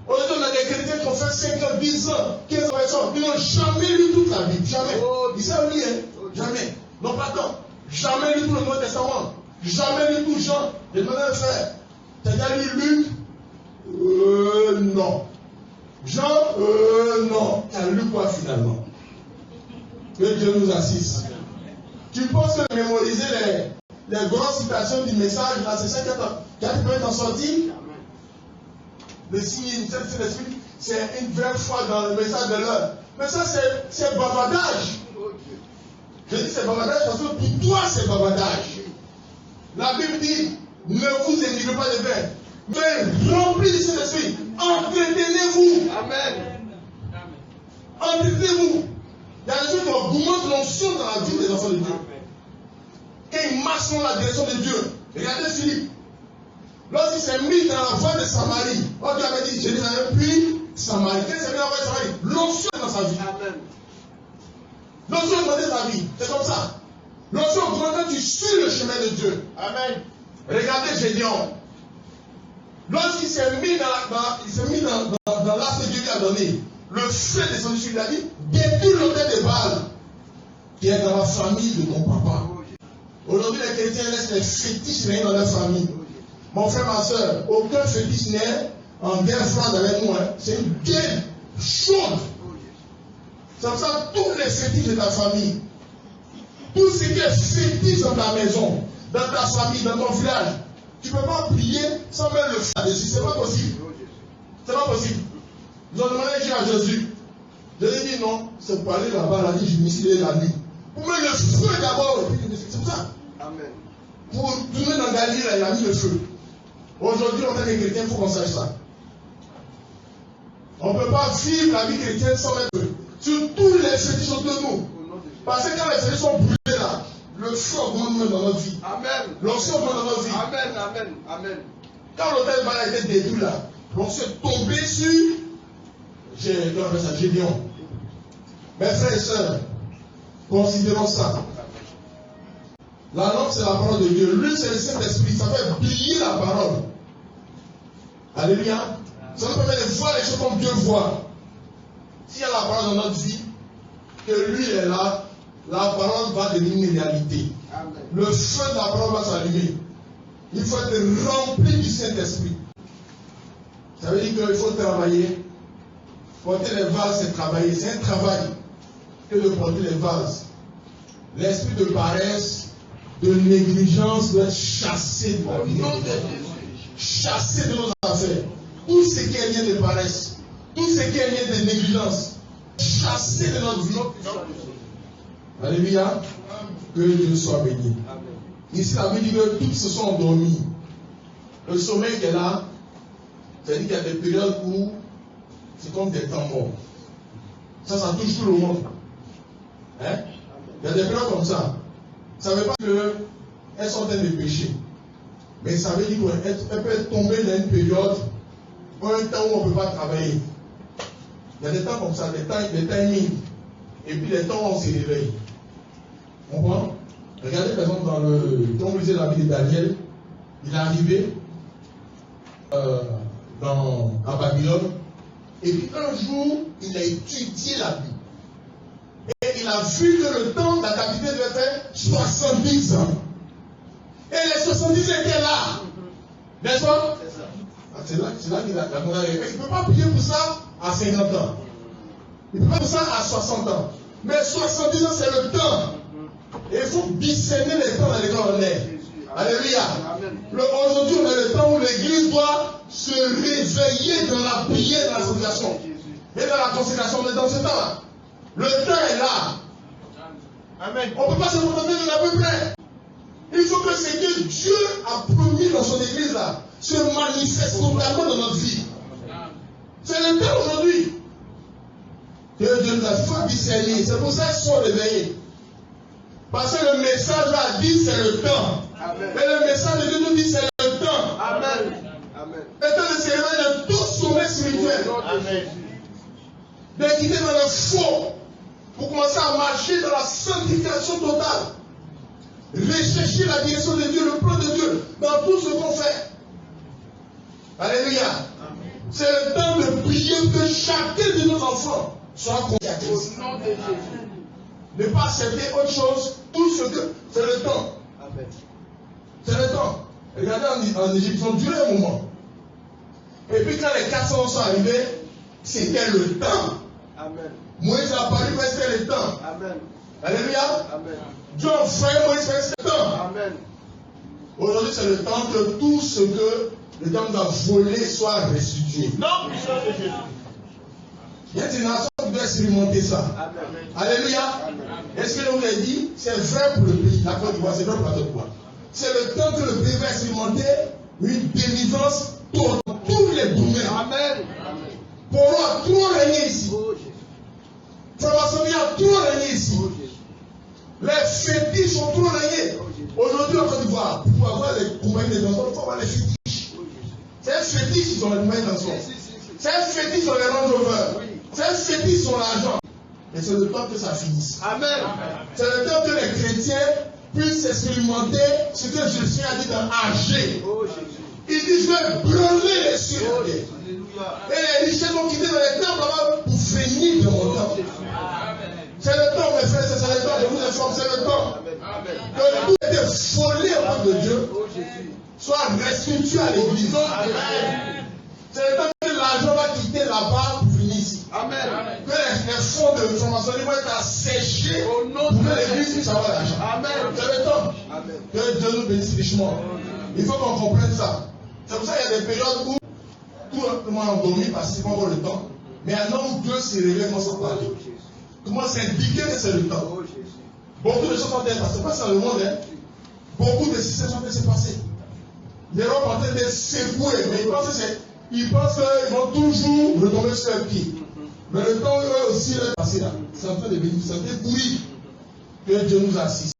Aujourd'hui, on a des chrétiens qui ont fait 5 ans, 10 ans, 15 ans, ils n'ont jamais lu toute la Bible. Jamais. Ils savent lire, hein? Jamais. Non, pas tant. Jamais lu tout le Nouveau Testament. Jamais lu tout Jean. J'ai demandé à faire. Tu as déjà lu Luc? Non. Jean? Non. Tu as lu quoi finalement? Que Dieu nous assiste. Tu penses que mémoriser les grandes citations du message, là, c'est ça qui a pu t'en sortir? Le signe, c'est une vraie foi dans le message de l'heure. Mais ça, c'est bavardage. Je dis c'est bavardage parce que pour toi, c'est bavardage. La Bible dit, ne vous énivrez pas de vin, mais remplissez de Saint-Esprit. Entretenez-vous. Amen. Entretenez-vous. Il y a des choses qui augmentent l'onction dans la vie des enfants de Dieu. Quand ils marchent dans la direction de Dieu. Regardez Philippe. Lorsqu'il s'est mis dans la voie de Samarie, on lui avait dit Jérusalem puis Samarie. Quand il s'est mis dans la voie de Samarie, l'onction est dans sa vie. Amen. L'onction est dans sa vie. C'est comme ça. L'onction augmente quand tu suis le chemin de Dieu. Amen. Regardez Gédéon. Lorsqu'il s'est mis dans l'arche que Dieu lui a donné, le feu descendu sur lui, il a dit détruis l'autel de Baal qui est dans la famille de ton papa. Aujourd'hui, les chrétiens laissent les fétiches régner dans leur famille. Mon frère, ma soeur, aucun fétiche n'est en guerre froide avec nous. Hein. C'est une guerre chaude. C'est comme ça tous les fétiches de ta famille. Tout ce qui est fétiche dans ta maison, dans ta famille, dans ton village. Tu ne peux pas prier sans mettre le feu là-dessus. C'est pas possible. C'est pas possible. Ils ont demandé à Jésus. Jésus dit non, c'est pour aller là-bas, là, je me suis la nuit. Pour mettre le feu d'abord, c'est pour ça. Amen. Pour tourner dans Galilée, là, il a mis le feu. Aujourd'hui, en tant que chrétien, il faut qu'on sache ça. On ne peut pas vivre la vie chrétienne sans mettre le feu. Sur tous les fétiches autour de nous. Parce que quand les fétiches sont brûlés là, le feu augmente même dans notre vie. Amen. L'onction augmente dans notre vie. Amen, amen, amen. Quand l'hôtel Baal a été détruit là, l'onction est tombée sur Gédéon. Mes frères et sœurs, considérons ça. La langue, c'est la parole de Dieu. Lui, c'est le Saint-Esprit. Ça fait briller la parole. Alléluia. Ça nous permet de voir les choses comme Dieu voit. S'il y a la parole dans notre vie, que lui est là, la parole va devenir une réalité. Amen. Le feu de la parole va s'allumer. Il faut être rempli du Saint-Esprit. Ça veut dire qu'il faut travailler. Porter les vases, c'est travailler. C'est un travail que de porter les vases. L'esprit de paresse, de négligence doit être chassé de la vie. Chassé de nos affaires. Tout ce qui est lien de paresse, tout ce qui est lien de négligence, chassé de notre vie. Alléluia. Que Dieu soit béni. Ici, la Bible dit que tous se sont endormis. Le sommeil qui est là, c'est-à-dire qu'il y a des périodes où c'est comme des temps morts. Ça touche tout le monde. Hein? Il y a des périodes comme ça. Ça ne veut pas qu'elles sont en train de pécher. Mais ça veut dire qu'elles peuvent tomber dans une période, un temps où on ne peut pas travailler. Il y a des temps comme ça, des timings. Et puis les temps où on se réveille. On comprend? Regardez par exemple quand vous lisez la vie de Daniel, il est arrivé à Babylone. Et puis un jour, il a étudié la Bible. Et il a vu que le temps de la captivité devait faire 70 ans. Et les 70 étaient là. N'est-ce pas? C'est ça. C'est là qu'il a condamné. Mais il ne peut pas prier pour ça à 50 ans. Il ne peut pas pour ça à 60 ans. Mais 70 ans, c'est le temps. Et il faut discerner les temps dans lesquels on est. Alléluia. Aujourd'hui, on a le temps où l'église doit se réveiller dans la prière, dans la consécration. Et dans la consécration, on est dans ce temps-là. Le temps est là. Amen. On ne peut pas se contenter de l'à peu près. Il faut que ce que Dieu a promis dans son église là se manifeste totalement dans notre vie. C'est le temps aujourd'hui. Que Dieu nous a fait discerner. C'est pour ça qu'ils sont réveillés. Parce que le message là dit c'est le temps. Amen. Et le message de Dieu nous dit c'est le temps. Amen. Amen. Le temps de se réveiller de tout sommet spirituel. Amen. De quitter dans le faux pour commencer à marcher dans la sanctification totale. Rechercher la direction de Dieu, le plan de Dieu dans tout ce qu'on fait. Alléluia. C'est le temps de prier que chacun de nos enfants soit confié à Christ. Au nom de Jésus. Ne pas accepter autre chose, tout ce que c'est le temps. Amen. C'est le temps. Regardez en Égypte, ils ont duré un moment. Et puis quand les 400 sont arrivés, c'était le temps. Amen. Moïse a apparu, mais c'était le temps. Amen. Alléluia. Amen. Dieu a envoyé Moïse, mais c'était le temps. Amen. Aujourd'hui, c'est le temps que tout ce que le temps nous a volé soit restitué. Non, de Jésus. Il y a des nations qui doivent expérimenter ça. Amen. Alléluia. Amen. Est-ce que je vous ai dit, c'est vrai pour le pays, la Côte d'Ivoire, c'est vrai pour la Côte d'Ivoire. C'est le temps que le pays va expérimenter une délivrance pour tous les boumets. Amen. Pour moi, tout régner ici. Franc-maçonnerie a tout régné ici. Les fétiches ont tout régné. Aujourd'hui, en Côte d'Ivoire, pour avoir les compagnies des enfants, il faut avoir les fétiches. C'est un fétiche, ils ont les compagnies d'enfants. C'est un fétiche, ils ont les Range Rover. C'est un fétiche, ils ont l'argent. Et c'est le temps que ça finisse. Amen. C'est le temps que les chrétiens puissent expérimenter ce que Jésus a dit dans AG. Il dit, je vais brûler les cieux. Et les richesses vont quitter dans les temples là-bas pour venir de mon temps. C'est le temps, mes frères, c'est le temps. Je vous informe, c'est le temps. Que tout était volé au nom de Dieu soit restitué à l'église. C'est le temps que l'argent va quitter là-bas pour venir ici. Amen. Que les fonds de franc-maçonnerie vont être asséchés pour que l'église puisse avoir l'argent. Amen. C'est le temps. Amen. Que Dieu nous bénisse richement. Il faut qu'on comprenne ça. C'est pour ça qu'il y a des périodes où tout le monde a endormi parce que c'est pas encore le temps. Mais un an ou deux se réveille, commence à parler. Commence à indiquer que c'est le temps. Beaucoup de choses sont en train de passer. Pas dans le monde, hein. Beaucoup de systèmes sont en train de se passer. Les gens sont en train de secouer, mais ils pensent qu'ils vont toujours retomber sur leurs pieds. Mais le temps eux aussi est passé là. C'est en train de venir, c'est en train de pourrir. Que Dieu nous assiste.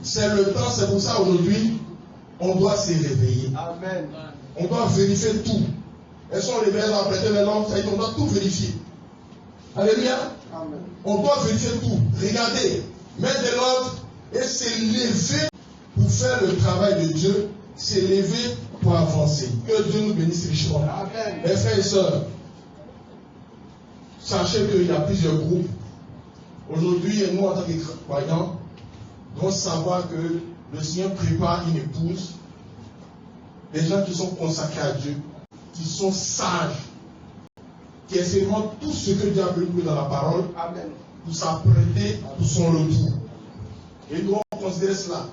C'est le temps, c'est pour ça aujourd'hui, on doit se réveiller. Amen. On doit vérifier tout. Elles sont réveillées, elles ont prêté les langues, ça dit on doit tout vérifier. Alléluia. Amen. On doit vérifier tout. Regardez, mettre de l'ordre et s'élever pour faire le travail de Dieu, s'élever pour avancer. Que Dieu nous bénisse richement. Amen. Mes frères et sœurs, sachez qu'il y a plusieurs groupes. Aujourd'hui, nous en tant que croyants, devons savoir que le Seigneur prépare une épouse, des gens qui sont consacrés à Dieu, qui sont sages, qui expérimentent tout ce que Dieu a voulu dans la parole. Amen. Pour s'apprêter pour son retour. Et nous devons considérer cela.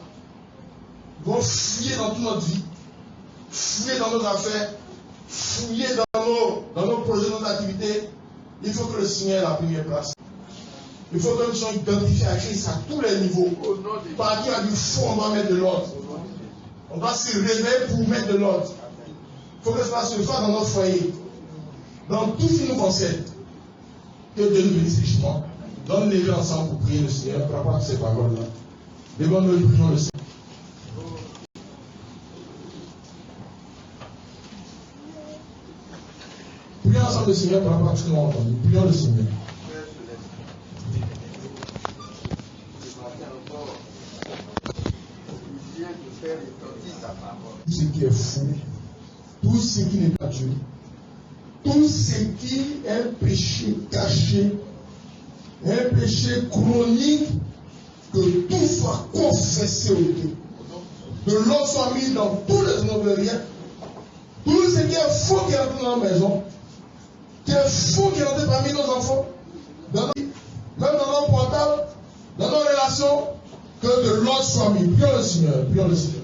Nous devons fouiller dans toute notre vie, fouiller dans nos affaires, fouiller dans nos projets, dans nos activités. Il faut que le Seigneur ait la première place. Il faut que nous soyons identifiés à Christ à tous les niveaux. Partout à du fond, on doit mettre de l'ordre. On doit se réveiller pour mettre de l'ordre. Il faut que cela se fasse dans notre foyer. Dans tout ce qui nous concerne. Que Dieu nous bénisse richement. Donne les gens ensemble pour prier le Seigneur par rapport à ces paroles-là. Devant-nous et prions le Seigneur. Prions ensemble le Seigneur par rapport à ce que nous avons entendu. Prions le Seigneur. Tout ce qui est fou, tout ce qui n'est pas Dieu, tout ce qui est un péché caché, un péché chronique, que tout soit confessé au Dieu. De l'eau soit mis dans tous les nouvelles tout ce qui est faux qui est rentré dans la maison, qui est faux qui est rentré parmi nos enfants, même dans nos portables, dans nos relations, que de l'ordre soit mis. Prions le Seigneur, prions le Seigneur.